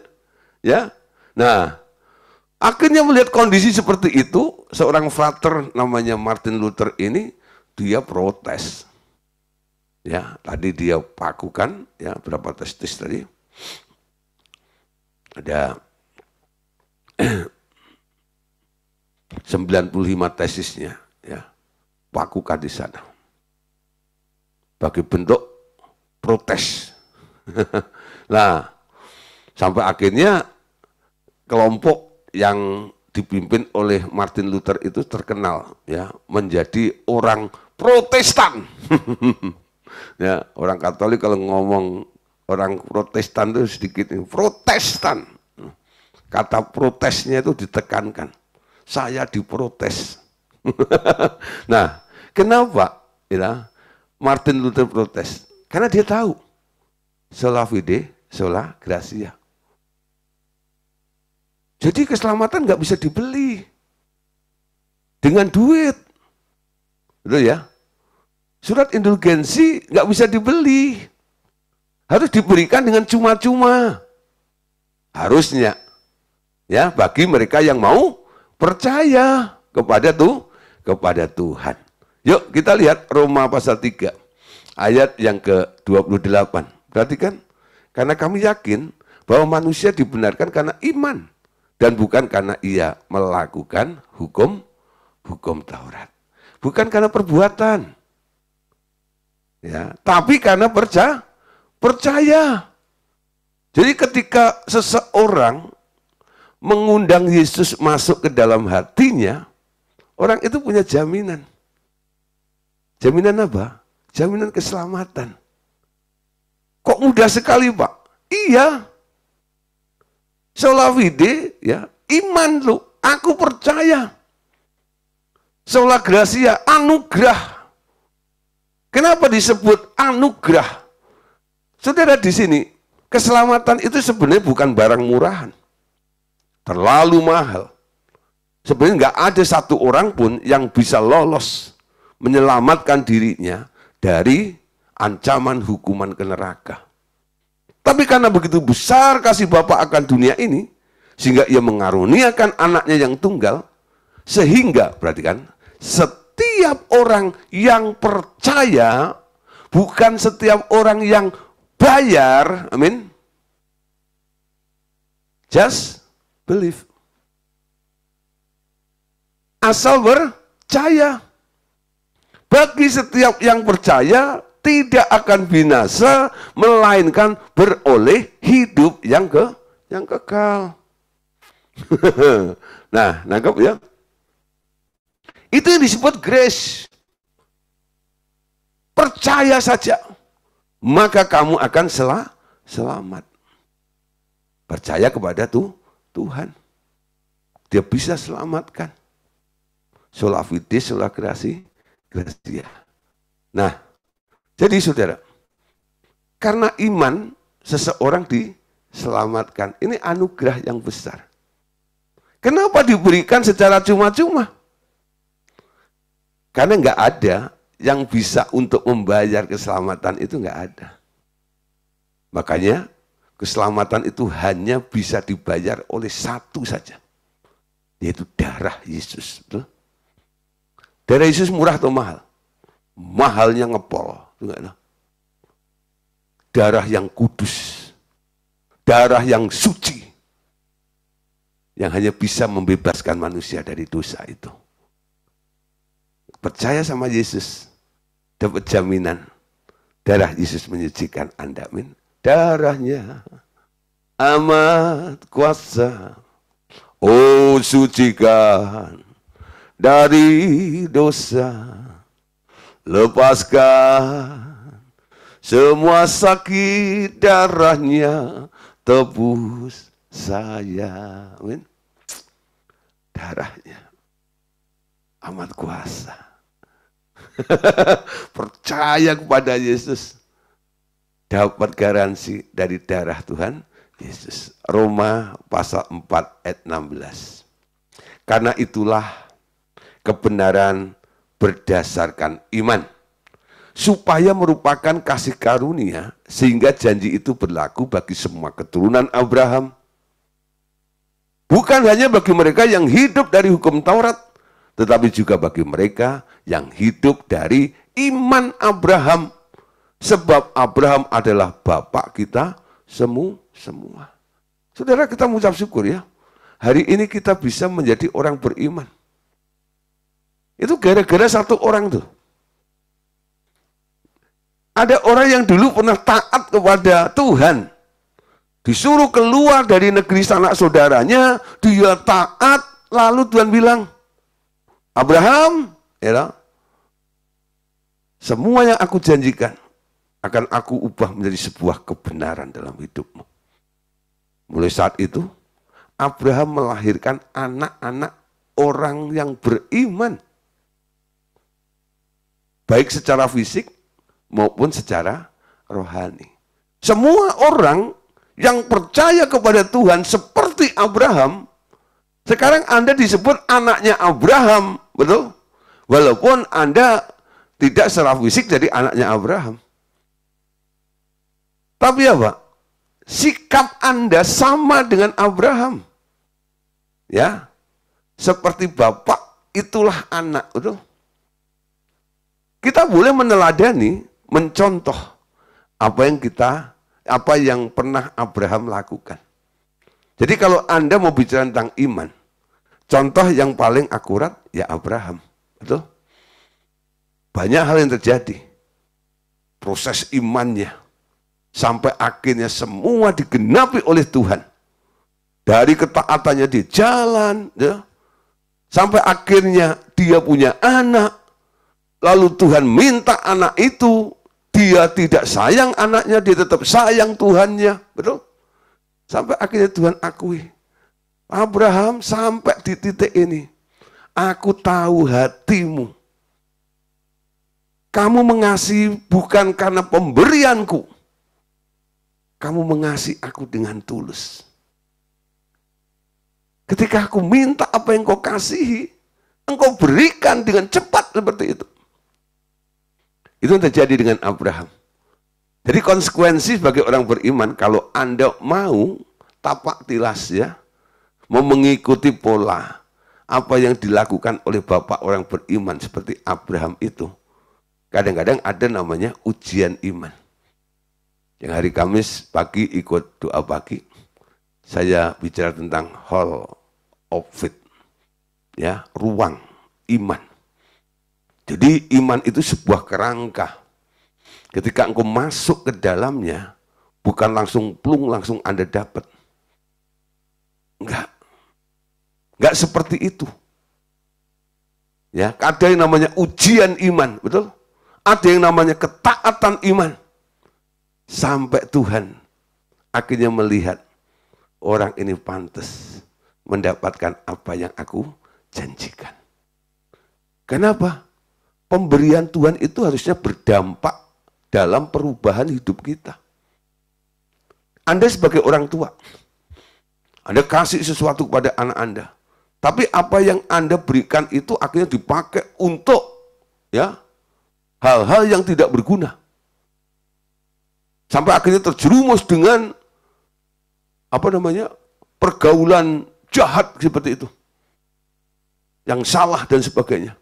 ya. Nah, akhirnya melihat kondisi seperti itu, seorang frater namanya Martin Luther ini dia protes. Ya, tadi dia pakukan ya berapa tesis tadi? Ada 95 tesisnya ya. Pakukan di sana. Bagi bentuk protes. Nah, sampai akhirnya kelompok yang dipimpin oleh Martin Luther itu terkenal ya menjadi orang Protestan. Ya, orang Katolik kalau ngomong orang Protestan itu sedikit Protestan. Kata protesnya itu ditekankan. Saya diprotes. Nah, kenapa ya Martin Luther protes? Karena dia tahu sola fide, sola gratia. Jadi keselamatan nggak bisa dibeli dengan duit, betul ya? Surat indulgensi nggak bisa dibeli, harus diberikan dengan cuma-cuma. Harusnya, ya bagi mereka yang mau percaya kepada Tuhan. Yuk kita lihat Roma pasal 3 ayat yang ke-28. Perhatikan, karena kami yakin bahwa manusia dibenarkan karena iman dan bukan karena ia melakukan hukum Taurat. Bukan karena perbuatan. Ya, tapi karena percaya. Jadi ketika seseorang mengundang Yesus masuk ke dalam hatinya, orang itu punya jaminan. Jaminan apa? Jaminan keselamatan. Kok mudah sekali, Pak? Iya. Sola fide, ya, iman lu, aku percaya. Sola gratia, anugerah. Kenapa disebut anugerah? Saudara, di sini keselamatan itu sebenarnya bukan barang murahan. Terlalu mahal. Sebenarnya nggak ada satu orang pun yang bisa lolos menyelamatkan dirinya dari ancaman hukuman ke neraka. Tapi karena begitu besar kasih Bapa akan dunia ini, sehingga ia mengaruniakan anaknya yang tunggal, sehingga, perhatikan, setiap orang yang percaya, bukan setiap orang yang bayar, amin, just believe. Asal percaya. Bagi setiap yang percaya, tidak akan binasa, melainkan beroleh hidup yang kekal. Nah, nangkep ya? Itu yang disebut grace. Percaya saja, maka kamu akan selamat. Percaya kepada Tuhan. Dia bisa selamatkan. Sola fide, sola gratia. Nah, jadi saudara, karena iman seseorang diselamatkan. Ini anugerah yang besar. Kenapa diberikan secara cuma-cuma? Karena nggak ada yang bisa untuk membayar keselamatan itu, nggak ada. Makanya keselamatan itu hanya bisa dibayar oleh satu saja, yaitu darah Yesus. Betul? Darah Yesus murah atau mahal? Mahalnya ngepol. Darah yang kudus, darah yang suci, yang hanya bisa membebaskan manusia dari dosa itu. Percaya sama Yesus, dapat jaminan. Darah Yesus menyucikan Anda, amin. Darahnya amat kuasa, oh sucikan dari dosa, lepaskan semua sakit, darahnya tebus saya. Amin. Darahnya amat kuasa. Percaya kepada Yesus, dapat garansi dari darah Tuhan Yesus. Roma pasal 4 ayat 16. Karena itulah kebenaran berdasarkan iman, supaya merupakan kasih karunia, sehingga janji itu berlaku bagi semua keturunan Abraham. Bukan hanya bagi mereka yang hidup dari hukum Taurat, tetapi juga bagi mereka yang hidup dari iman Abraham. Sebab Abraham adalah bapak kita semua. Saudara, kita mengucap syukur ya. Hari ini kita bisa menjadi orang beriman. Itu gara-gara satu orang tuh. Ada orang yang dulu pernah taat kepada Tuhan, disuruh keluar dari negeri sanak saudaranya, dia taat, lalu Tuhan bilang, Abraham, ya, semua yang aku janjikan akan aku ubah menjadi sebuah kebenaran dalam hidupmu. Mulai saat itu, Abraham melahirkan anak-anak orang yang beriman, baik secara fisik maupun secara rohani. Semua orang yang percaya kepada Tuhan seperti Abraham, sekarang Anda disebut anaknya Abraham, betul? Walaupun Anda tidak secara fisik jadi anaknya Abraham. Tapi apa? Sikap Anda sama dengan Abraham. Ya. Seperti bapak, itulah anak, betul? Kita boleh meneladani, mencontoh apa yang pernah Abraham lakukan. Jadi kalau Anda mau bicara tentang iman, contoh yang paling akurat ya Abraham. Betul? Banyak hal yang terjadi. Proses imannya. Sampai akhirnya semua digenapi oleh Tuhan. Dari ketaatannya di jalan. Ya, sampai akhirnya dia punya anak. Lalu Tuhan minta anak itu. Dia tidak sayang anaknya, dia tetap sayang Tuhannya. Betul? Sampai akhirnya Tuhan akui, Abraham sampai di titik ini, aku tahu hatimu. Kamu mengasihi bukan karena pemberianku. Kamu mengasihi aku dengan tulus. Ketika aku minta apa yang kau kasihi, engkau berikan dengan cepat seperti itu. Itu yang terjadi dengan Abraham. Jadi konsekuensi sebagai orang beriman, kalau Anda mau tapak tilas ya, mau mengikuti pola apa yang dilakukan oleh bapak orang beriman seperti Abraham itu, kadang-kadang ada namanya ujian iman. Yang hari Kamis pagi ikut doa pagi, saya bicara tentang hall of faith, ya, ruang iman. Jadi iman itu sebuah kerangka. Ketika engkau masuk ke dalamnya, bukan langsung plung, langsung Anda dapat. Enggak seperti itu. Ya, ada yang namanya ujian iman, betul? Ada yang namanya ketaatan iman. Sampai Tuhan akhirnya melihat orang ini pantas mendapatkan apa yang aku janjikan. Kenapa? Pemberian Tuhan itu harusnya berdampak dalam perubahan hidup kita. Anda sebagai orang tua, Anda kasih sesuatu kepada anak Anda. Tapi apa yang Anda berikan itu akhirnya dipakai untuk ya hal-hal yang tidak berguna. Sampai akhirnya terjerumus dengan pergaulan jahat seperti itu. Yang salah dan sebagainya.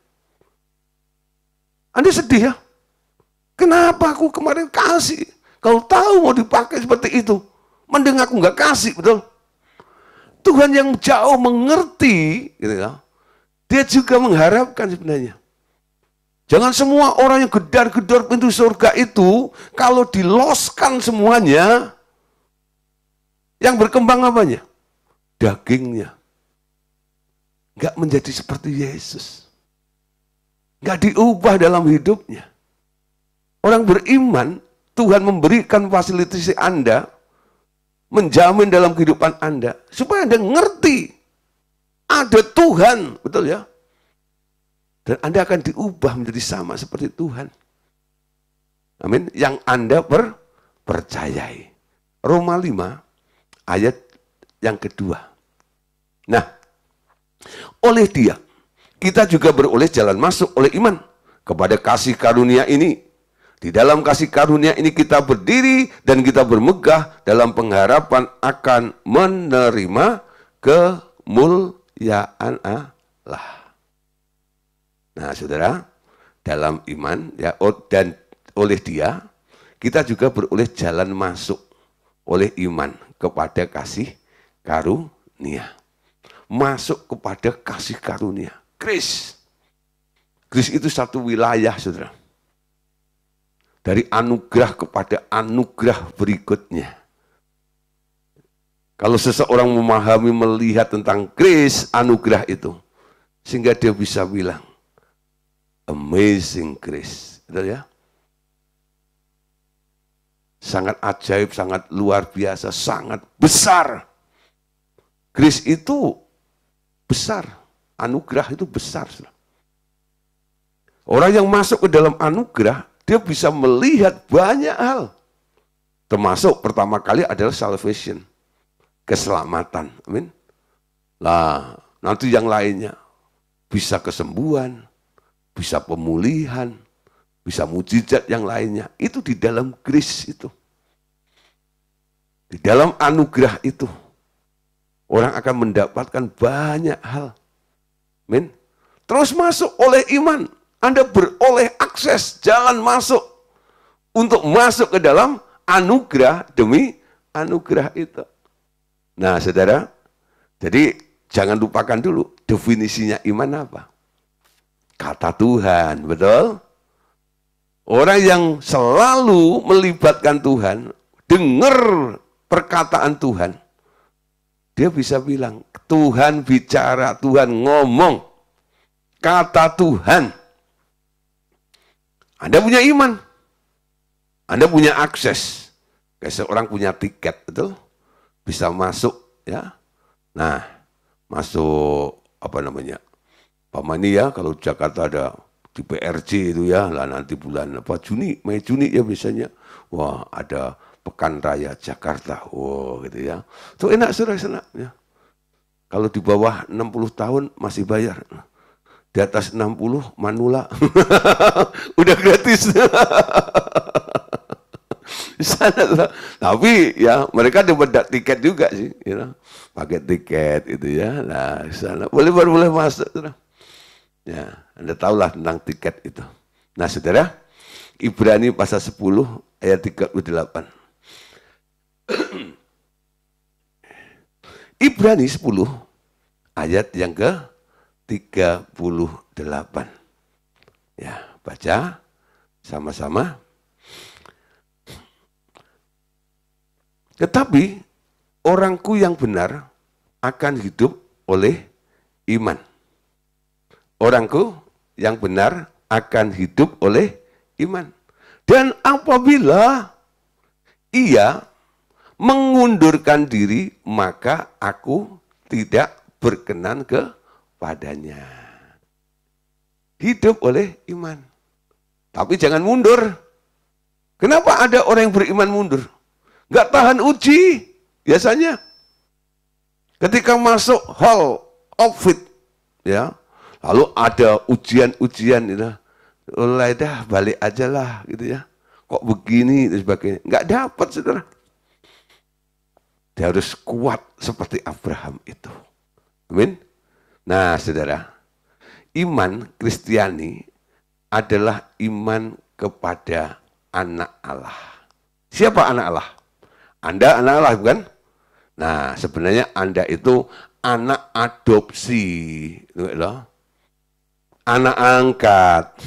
Anda sedih ya? Kenapa aku kemarin kasih? Kalau tahu mau dipakai seperti itu, mending aku nggak kasih, betul? Tuhan yang jauh mengerti, gitu ya, dia juga mengharapkan sebenarnya. Jangan semua orang yang gedar-gedor pintu surga itu, kalau diloskan semuanya, yang berkembang apanya? Dagingnya. Nggak menjadi seperti Yesus. Nggak diubah dalam hidupnya. Orang beriman, Tuhan memberikan fasilitasi Anda, menjamin dalam kehidupan Anda supaya Anda ngerti ada Tuhan, betul ya? Dan Anda akan diubah menjadi sama seperti Tuhan. Amin. Yang Anda percayai. Roma 5 ayat yang kedua. Nah, oleh Dia kita juga beroleh jalan masuk oleh iman kepada kasih karunia ini. Di dalam kasih karunia ini kita berdiri dan kita bermegah dalam pengharapan akan menerima kemuliaan Allah. Nah, saudara, dalam iman ya, dan oleh Dia kita juga beroleh jalan masuk oleh iman kepada kasih karunia. Masuk kepada kasih karunia. Grace itu satu wilayah, saudara. Dari anugerah kepada anugerah berikutnya. Kalau seseorang memahami, melihat tentang grace, anugerah itu, sehingga dia bisa bilang, amazing grace. Betul ya? Sangat ajaib, sangat luar biasa, sangat besar. Grace itu besar. Anugerah itu besar. Orang yang masuk ke dalam anugerah, dia bisa melihat banyak hal. Termasuk pertama kali adalah salvation. Keselamatan. Amin. Lah, nanti yang lainnya. Bisa kesembuhan, bisa pemulihan, bisa mujizat yang lainnya. Itu di dalam grace itu. Di dalam anugerah itu. Orang akan mendapatkan banyak hal. Amin. Terus masuk oleh iman. Anda beroleh akses jalan masuk untuk masuk ke dalam anugerah demi anugerah itu. Nah, saudara, jadi jangan lupakan dulu definisinya iman apa. Kata Tuhan, betul? Orang yang selalu melibatkan Tuhan, dengar perkataan Tuhan, dia bisa bilang, Tuhan bicara, Tuhan ngomong, kata Tuhan. Anda punya iman, Anda punya akses. Kayak seorang punya tiket, betul? Bisa masuk, ya. Nah, masuk apa namanya? Pamani ya, kalau Jakarta ada di PRJ itu ya, lah nanti bulan apa Juni, Mei Juni ya biasanya. Wah, ada Pekan Raya Jakarta, wow gitu ya. Itu enak saudara, ya. Kalau di bawah 60 tahun masih bayar. Di atas 60 manula. Udah gratis. Sana, tapi ya mereka dapat tiket juga sih, pakai tiket itu ya. Nah, sana boleh masuk. Ya, Anda tahulah tentang tiket itu. Nah, saudara, Ibrani pasal 10 ayat 38. Ibrani 10 ayat yang ke-38. Ya, baca sama-sama. Tetapi orangku yang benar akan hidup oleh iman. Orangku yang benar akan hidup oleh iman. Dan apabila ia mengundurkan diri, maka aku tidak berkenan kepadanya. Hidup oleh iman. Tapi jangan mundur. Kenapa ada orang yang beriman mundur? Nggak tahan uji biasanya. Ketika masuk hall of faith, ya, lalu ada ujian-ujian, mulai dah balik aja lah, gitu ya. Kok begini dan sebagainya. Nggak dapat, saudara. Dia harus kuat seperti Abraham itu. Amin. Nah, saudara, iman Kristiani adalah iman kepada anak Allah. Siapa anak Allah? Anda anak Allah, bukan? Nah, sebenarnya Anda itu anak adopsi, anak angkat.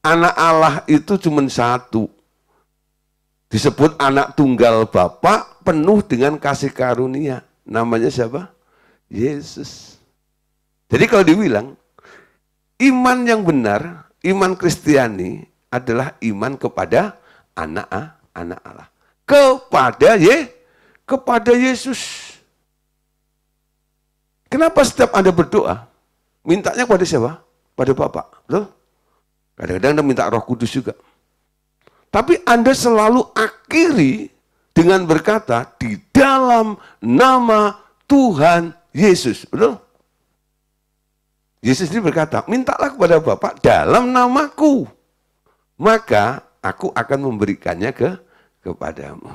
Anak Allah itu cuma satu. Disebut anak tunggal Bapa, penuh dengan kasih karunia. Namanya siapa? Yesus. Jadi kalau dibilang, iman yang benar, iman Kristiani adalah iman kepada anak Allah. Kepada kepada Yesus. Kenapa setiap Anda berdoa, mintanya kepada siapa? Pada Bapa. Betul? Kadang-kadang Anda minta Roh Kudus juga. Tapi Anda selalu akhiri dengan berkata, di dalam nama Tuhan Yesus. Betul? Yesus ini berkata, mintalah kepada Bapa dalam namaku. Maka aku akan memberikannya kepadamu.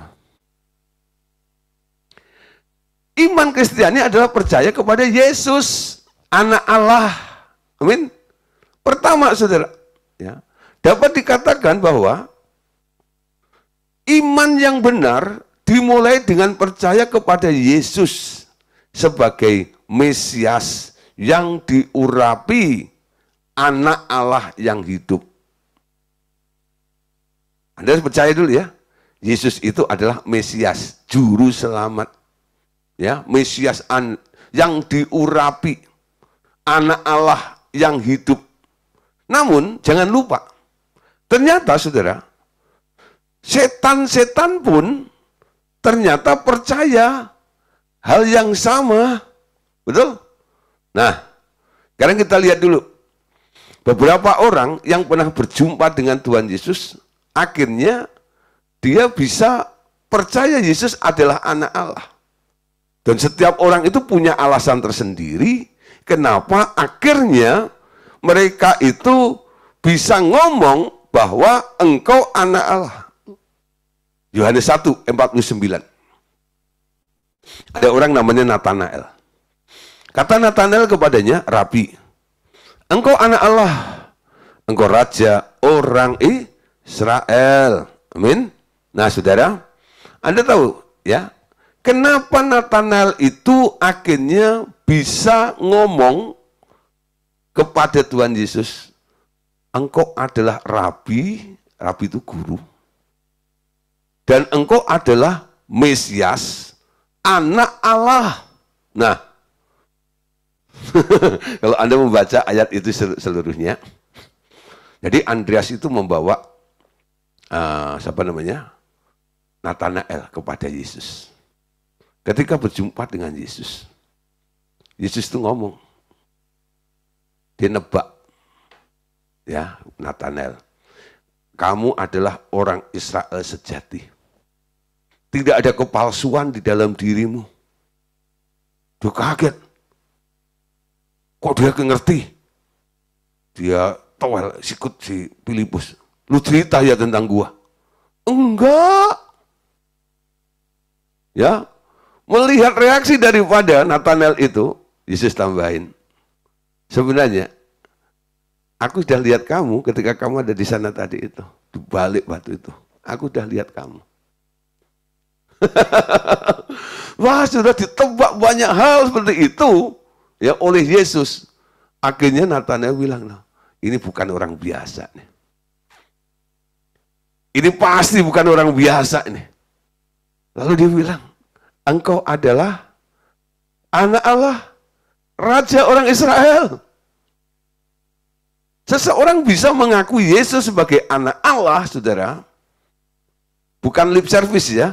Iman Kristiani adalah percaya kepada Yesus, anak Allah. Amin. Pertama, saudara, ya, dapat dikatakan bahwa iman yang benar dimulai dengan percaya kepada Yesus sebagai Mesias yang diurapi, anak Allah yang hidup. Anda harus percaya dulu ya, Yesus itu adalah Mesias, juru selamat. Ya, Mesias yang diurapi, anak Allah yang hidup. Namun jangan lupa, ternyata saudara, setan-setan pun ternyata percaya hal yang sama. Betul? Nah, sekarang kita lihat dulu. Beberapa orang yang pernah berjumpa dengan Tuhan Yesus, akhirnya dia bisa percaya Yesus adalah anak Allah. Dan setiap orang itu punya alasan tersendiri kenapa akhirnya mereka itu bisa ngomong bahwa engkau anak Allah. Yohanes 1:49. Ada orang namanya Natanael. Kata Natanael kepadanya, Rabi, engkau anak Allah, engkau raja orang Israel. Amin. Nah saudara, Anda tahu ya, kenapa Natanael itu akhirnya bisa ngomong kepada Tuhan Yesus, engkau adalah Rabi, Rabi itu guru, dan engkau adalah Mesias, anak Allah. Nah, kalau Anda membaca ayat itu seluruhnya, jadi Andreas itu membawa Natanael kepada Yesus. Ketika berjumpa dengan Yesus, Yesus itu ngomong, dia nebak, ya Natanael, kamu adalah orang Israel sejati. Tidak ada kepalsuan di dalam dirimu. Dia kaget. Kok dia ngerti? Dia towel sikut si Filipus. Lu cerita ya tentang gua? Enggak. Ya, melihat reaksi daripada Natanael itu, Yesus tambahin, sebenarnya aku sudah lihat kamu ketika kamu ada di sana tadi itu, di balik batu itu. Aku sudah lihat kamu. Wah, sudah ditebak banyak hal seperti itu ya oleh Yesus. Akhirnya Natanael bilang, nah, ini bukan orang biasa nih. Ini pasti bukan orang biasa nih. Lalu dia bilang, engkau adalah anak Allah, raja orang Israel. Seseorang bisa mengakui Yesus sebagai anak Allah, saudara, bukan lip service ya,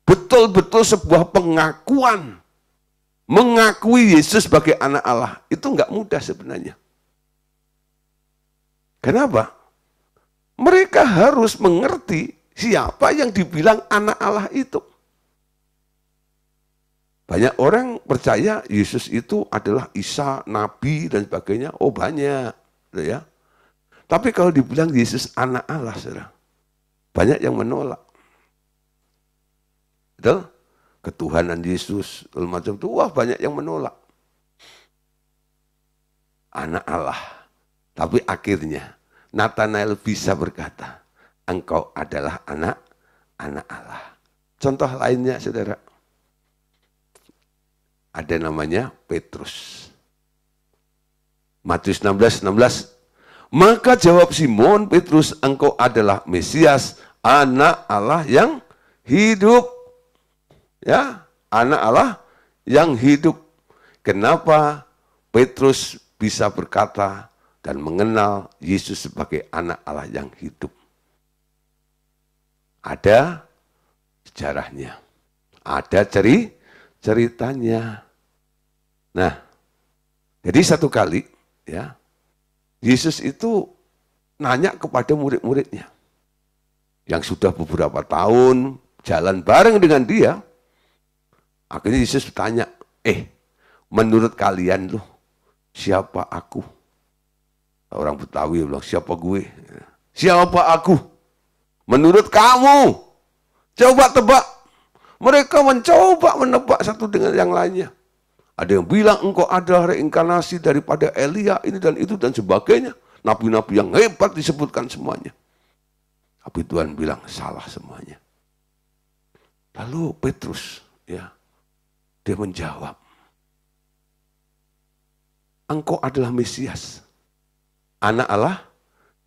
betul-betul sebuah pengakuan. Mengakui Yesus sebagai anak Allah, itu enggak mudah sebenarnya. Kenapa? Mereka harus mengerti siapa yang dibilang anak Allah itu. Banyak orang percaya Yesus itu adalah Isa, Nabi, dan sebagainya. Oh banyak. Ya. Tapi kalau dibilang Yesus anak Allah, saudara, banyak yang menolak. Betul? Ketuhanan Yesus, macam itu, wah banyak yang menolak. Anak Allah. Tapi akhirnya Natanael bisa berkata, engkau adalah anak Allah. Contoh lainnya, saudara, ada namanya Petrus. Matius 16:16. Maka jawab Simon Petrus, engkau adalah Mesias, anak Allah yang hidup. Ya, anak Allah yang hidup. Kenapa Petrus bisa berkata dan mengenal Yesus sebagai anak Allah yang hidup? Ada sejarahnya. ada ceritanya. Nah, jadi satu kali ya, Yesus itu nanya kepada murid-muridnya yang sudah beberapa tahun jalan bareng dengan dia. Akhirnya Yesus bertanya, menurut kalian loh, siapa aku? Orang Betawi bilang, siapa gue? Siapa aku? Menurut kamu? Coba tebak. Mereka mencoba menebak satu dengan yang lainnya. Ada yang bilang engkau adalah reinkarnasi daripada Elia, ini dan itu dan sebagainya. Nabi-nabi yang hebat disebutkan semuanya. Tapi Tuhan bilang salah semuanya. Lalu Petrus, ya, dia menjawab, engkau adalah Mesias, anak Allah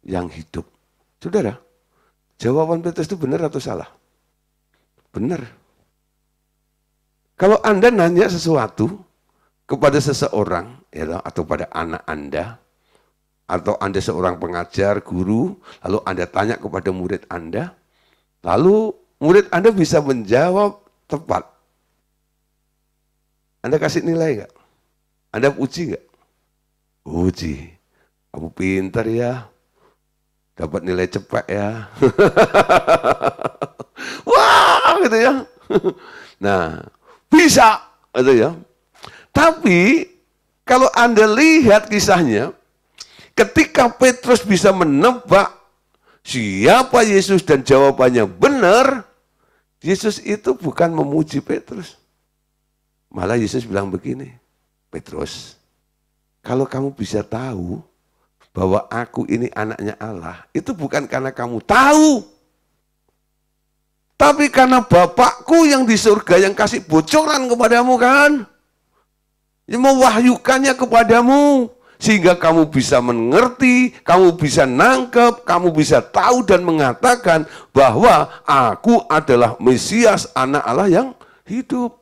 yang hidup. Saudara, jawaban Petrus itu benar atau salah? Benar. Kalau Anda nanya sesuatu kepada seseorang, ya, atau pada anak Anda, atau Anda seorang pengajar, guru, lalu Anda tanya kepada murid Anda, lalu murid Anda bisa menjawab tepat. Anda kasih nilai nggak? Anda puji nggak? Puji. Kamu pintar ya. Dapat nilai cepat ya. Wah, gitu ya. Nah, bisa, gitu ya. Tapi, kalau Anda lihat kisahnya, ketika Petrus bisa menebak siapa Yesus dan jawabannya benar, Yesus itu bukan memuji Petrus. Malah Yesus bilang begini, Petrus, kalau kamu bisa tahu bahwa aku ini anaknya Allah, itu bukan karena kamu tahu, tapi karena Bapakku yang di surga yang kasih bocoran kepadamu kan, yang mewahyukannya kepadamu, sehingga kamu bisa mengerti, kamu bisa nangkep, kamu bisa tahu dan mengatakan bahwa aku adalah Mesias, anak Allah yang hidup.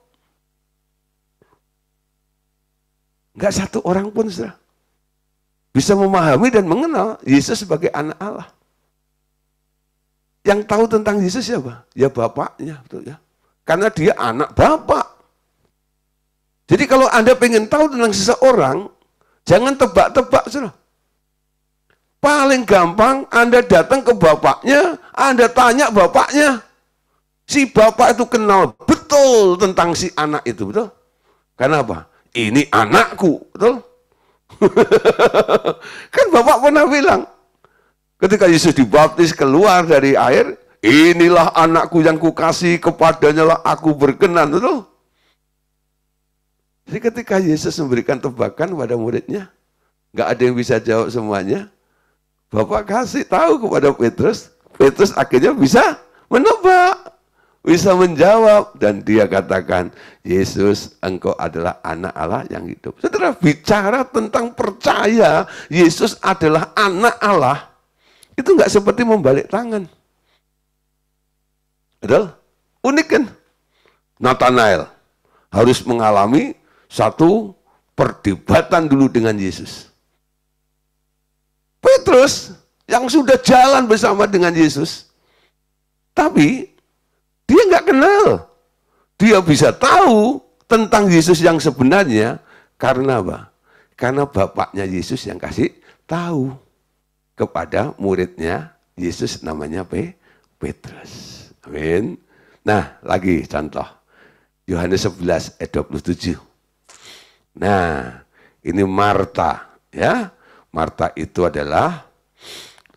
Enggak satu orang pun bisa memahami dan mengenal Yesus sebagai anak Allah. Yang tahu tentang Yesus siapa? Ya Bapaknya, betul ya. Karena dia anak Bapak. Jadi kalau Anda pengen tahu tentang seseorang, jangan tebak-tebak, saudara. Paling gampang Anda datang ke bapaknya, Anda tanya bapaknya. Si bapak itu kenal betul tentang si anak itu, betul? Karena apa? Ini anakku, betul? Kan bapak pernah bilang, ketika Yesus dibaptis keluar dari air, inilah anakku yang kukasih, kepadanya lah aku berkenan, betul? Jadi ketika Yesus memberikan tebakan pada muridnya, nggak ada yang bisa jawab semuanya, Bapak kasih tahu kepada Petrus, Petrus akhirnya bisa menebak, bisa menjawab, dan dia katakan, Yesus, engkau adalah anak Allah yang hidup. Saudara, bicara tentang percaya Yesus adalah anak Allah, itu nggak seperti membalik tangan. Betul? Unik kan? Nathanael harus mengalami satu perdebatan dulu dengan Yesus. Petrus yang sudah jalan bersama dengan Yesus, tapi dia nggak kenal. Dia bisa tahu tentang Yesus yang sebenarnya karena apa? Karena bapaknya Yesus yang kasih tahu kepada muridnya Yesus, namanya Petrus. Amin. Nah, lagi contoh. Yohanes 11 ayat 27. Nah, ini Marta, ya. Marta itu adalah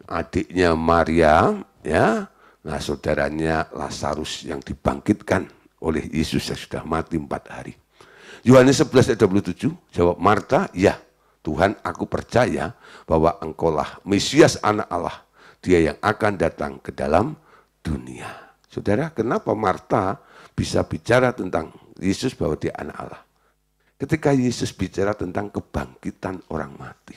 adiknya Maria, ya. Nah, saudaranya Lazarus yang dibangkitkan oleh Yesus yang sudah mati 4 hari. Yohanes 11 ayat 27, jawab Marta, ya Tuhan, aku percaya bahwa engkaulah Mesias anak Allah, dia yang akan datang ke dalam dunia. Saudara, kenapa Marta bisa bicara tentang Yesus bahwa dia anak Allah? Ketika Yesus bicara tentang kebangkitan orang mati,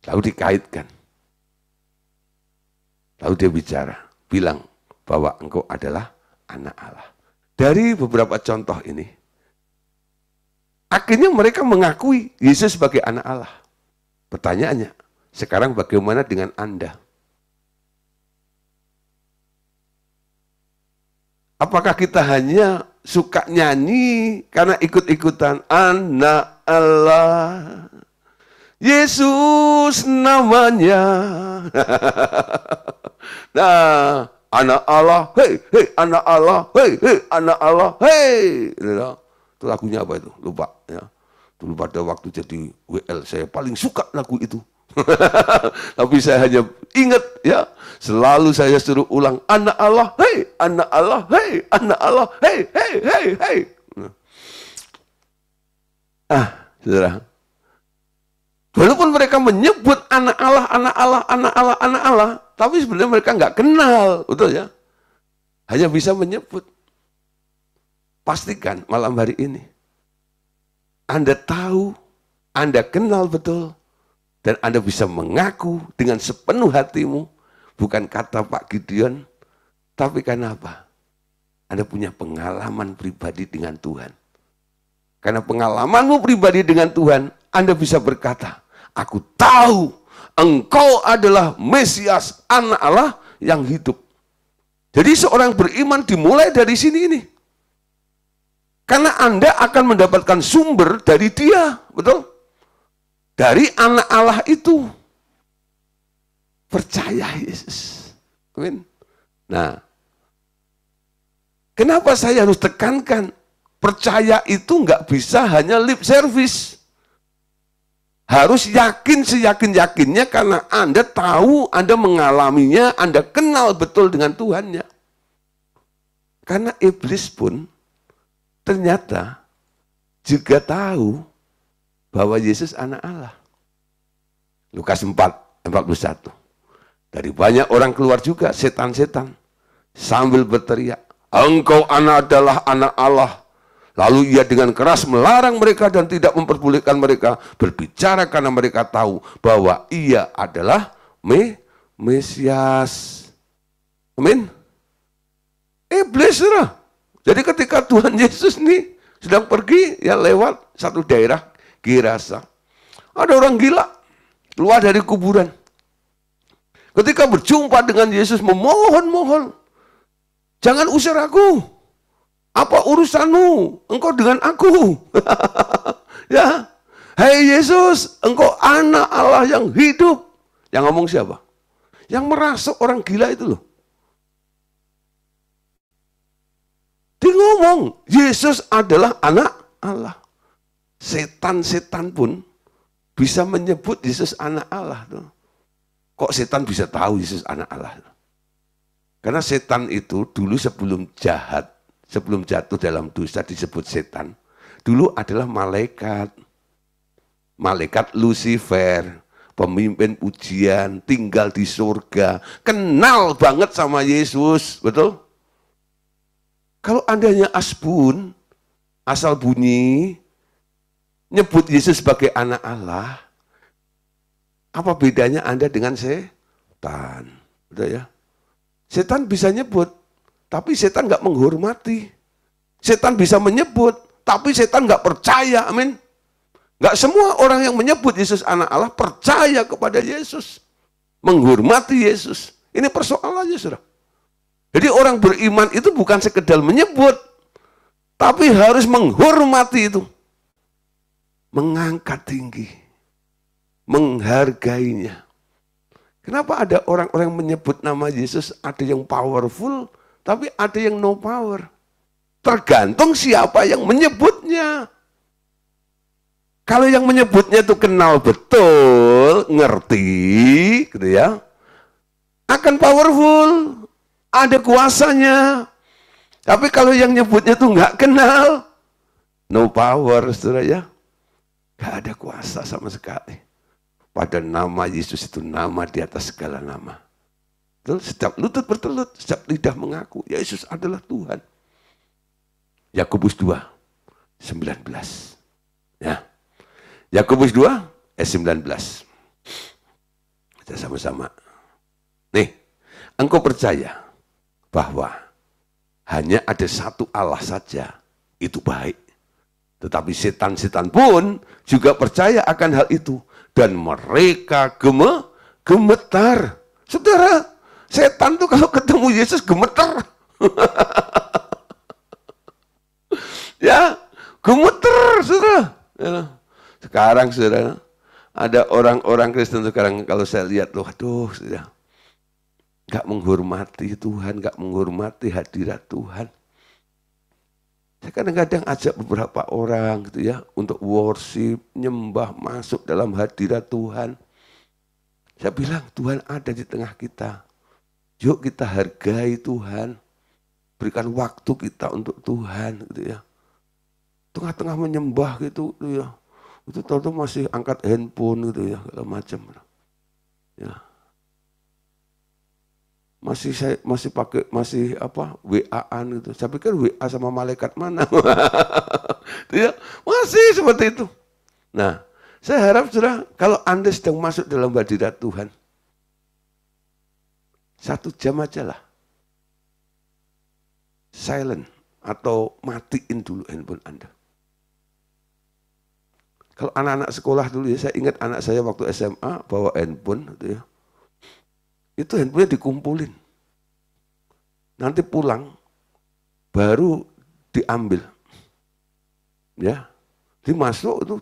lalu dikaitkan. Lalu dia bicara, bilang bahwa engkau adalah anak Allah. Dari beberapa contoh ini, akhirnya mereka mengakui Yesus sebagai anak Allah. Pertanyaannya, sekarang bagaimana dengan Anda? Apakah kita hanya suka nyanyi karena ikut-ikutan? Anak Allah, Yesus namanya. Nah, anak Allah, hei, hei, anak Allah, hei, hei, anak Allah, hei. Itu lagunya apa itu? Lupa ya. Dulu pada waktu jadi WL saya paling suka lagu itu. Tapi saya hanya ingat ya, selalu saya suruh ulang, anak Allah, hei, anak Allah, hei, anak Allah, hei, hei, hei, hei. Saudara, walaupun mereka menyebut anak Allah, anak Allah, anak Allah, anak Allah, tapi sebenarnya mereka nggak kenal, betul ya? Hanya bisa menyebut. Pastikan malam hari ini Anda tahu, Anda kenal betul, dan Anda bisa mengaku dengan sepenuh hatimu, bukan kata Pak Gideon, tapi karena apa? Anda punya pengalaman pribadi dengan Tuhan. Karena pengalamanmu pribadi dengan Tuhan, Anda bisa berkata, aku tahu Engkau adalah Mesias, anak Allah yang hidup. Jadi seorang beriman dimulai dari sini ini. Karena Anda akan mendapatkan sumber dari Dia, betul? Dari anak Allah itu. Percaya Yesus. Amin. Nah, kenapa saya harus tekankan? Percaya itu nggak bisa hanya lip service. Harus yakin seyakin-yakinnya karena Anda tahu, Anda mengalaminya, Anda kenal betul dengan Tuhannya. Karena iblis pun ternyata juga tahu bahwa Yesus anak Allah. Lukas 4:41. Dari banyak orang keluar juga setan-setan sambil berteriak, Engkau adalah anak Allah. Lalu ia dengan keras melarang mereka dan tidak memperbolehkan mereka berbicara karena mereka tahu bahwa ia adalah Mesias. Amin. Iblis, saudara. Jadi ketika Tuhan Yesus nih sedang pergi ya lewat satu daerah Gerasa, ada orang gila keluar dari kuburan. Ketika berjumpa dengan Yesus memohon-mohon, jangan usir aku. Apa urusanmu? Engkau dengan aku. Ya, hei Yesus, engkau anak Allah yang hidup. Yang ngomong siapa? Yang merasuk orang gila itu loh. Dia ngomong, Yesus adalah anak Allah. Setan-setan pun bisa menyebut Yesus anak Allah. Kok setan bisa tahu Yesus anak Allah? Karena setan itu dulu sebelum jahat, sebelum jatuh dalam dosa disebut setan. Dulu adalah malaikat. Malaikat Lucifer, pemimpin pujian, tinggal di surga. Kenal banget sama Yesus, betul? Kalau Andanya asbun, asal bunyi, nyebut Yesus sebagai anak Allah, apa bedanya Anda dengan setan? Betul ya? Setan bisa nyebut, tapi setan nggak menghormati. Setan bisa menyebut, tapi setan nggak percaya, amin. Nggak semua orang yang menyebut Yesus anak Allah percaya kepada Yesus. Menghormati Yesus. Ini persoalannya, saudara. Jadi orang beriman itu bukan sekedar menyebut, tapi harus menghormati itu. Mengangkat tinggi. Menghargainya. Kenapa ada orang-orang yang menyebut nama Yesus, ada yang powerful, tapi ada yang no power. Tergantung siapa yang menyebutnya. Kalau yang menyebutnya itu kenal betul, ngerti, gitu ya, akan powerful. Ada kuasanya. Tapi kalau yang nyebutnya tuh nggak kenal, no power, saudara ya. Nggak ada kuasa sama sekali. Pada nama Yesus itu nama di atas segala nama. Setiap lutut bertelut, setiap lidah mengaku, Yesus adalah Tuhan. Yakobus 2:19. Ya. Yakobus 2:19. Kita sama-sama. Nih, engkau percaya bahwa hanya ada satu Allah saja, itu baik. Tetapi setan-setan pun juga percaya akan hal itu. Dan mereka gemetar. Saudara, setan tuh kalau ketemu Yesus gemetar. Ya, gemeter, saudara. Ya. Sekarang, saudara, ada orang-orang Kristen sekarang kalau saya lihat, loh, aduh, saudara, nggak menghormati Tuhan, nggak menghormati hadirat Tuhan. Saya kadang-kadang ajak beberapa orang gitu ya untuk worship, nyembah, masuk dalam hadirat Tuhan. Saya bilang Tuhan ada di tengah kita. Yuk kita hargai Tuhan, berikan waktu kita untuk Tuhan gitu ya. Tengah-tengah menyembah gitu ya. Itu tahu-tahu masih angkat handphone gitu ya, segala macam. Ya. Masih pakai WA-an gitu. Saya pikir WA sama malaikat mana? Ya, masih seperti itu. Nah, saya harap saudara kalau Anda sedang masuk dalam hadirat Tuhan, 1 jam aja lah. Silent atau matiin dulu handphone Anda. Kalau anak-anak sekolah dulu ya, saya ingat anak saya waktu SMA bawa handphone gitu ya. Itu handphonenya dikumpulin. Nanti pulang baru diambil. Ya. Dimasuk itu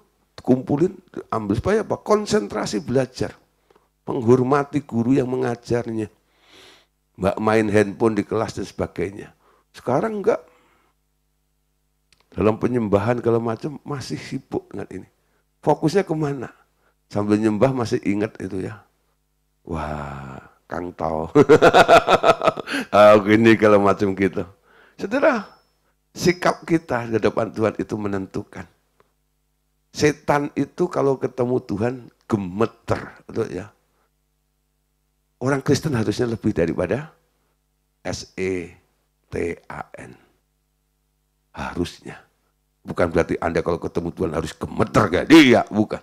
kumpulin, ambil supaya apa? Konsentrasi belajar. Menghormati guru yang mengajarnya. Mbak main handphone di kelas dan sebagainya. Sekarang enggak. Dalam penyembahan kalau macam masih sibuk dengan ini. Fokusnya kemana? Sambil nyembah masih ingat itu ya. Wah, Kang Tau. Gini kalau macam gitu. Saudara, sikap kita di hadapan Tuhan itu menentukan. Setan itu kalau ketemu Tuhan gemeter, betul ya. Orang Kristen harusnya lebih daripada SETAN. Harusnya. Bukan berarti Anda kalau ketemu Tuhan harus gemeter gak? Iya, bukan.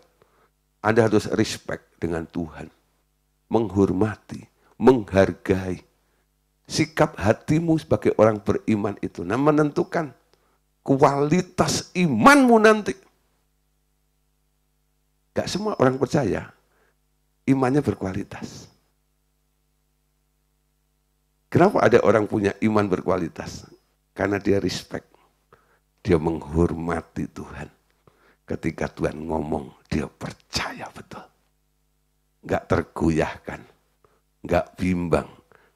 Anda harus respect dengan Tuhan. Menghormati, menghargai. Sikap hatimu sebagai orang beriman itu menentukan kualitas imanmu nanti. Gak semua orang percaya imannya berkualitas. Kenapa ada orang punya iman berkualitas? Karena dia respect. Dia menghormati Tuhan. Ketika Tuhan ngomong, dia percaya betul. Enggak tergoyahkan, enggak bimbang,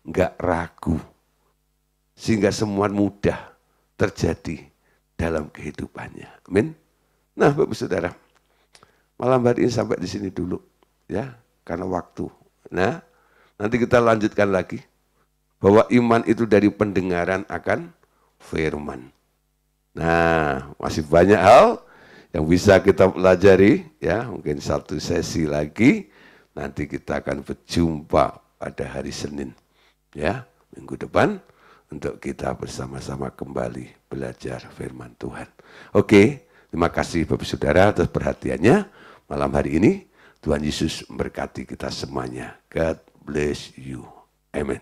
enggak ragu. Sehingga semua mudah terjadi dalam kehidupannya. Amin. Nah, Bapak Saudara, malam hari ini sampai di sini dulu. Ya, karena waktu. Nah, nanti kita lanjutkan lagi. Bahwa iman itu dari pendengaran akan firman. Nah, masih banyak hal yang bisa kita pelajari, ya, mungkin satu sesi lagi, nanti kita akan berjumpa pada hari Senin, ya, minggu depan, untuk kita bersama-sama kembali belajar firman Tuhan. Oke, terima kasih Bapak Saudara atas perhatiannya malam hari ini. Tuhan Yesus memberkati kita semuanya. God bless you. Amen.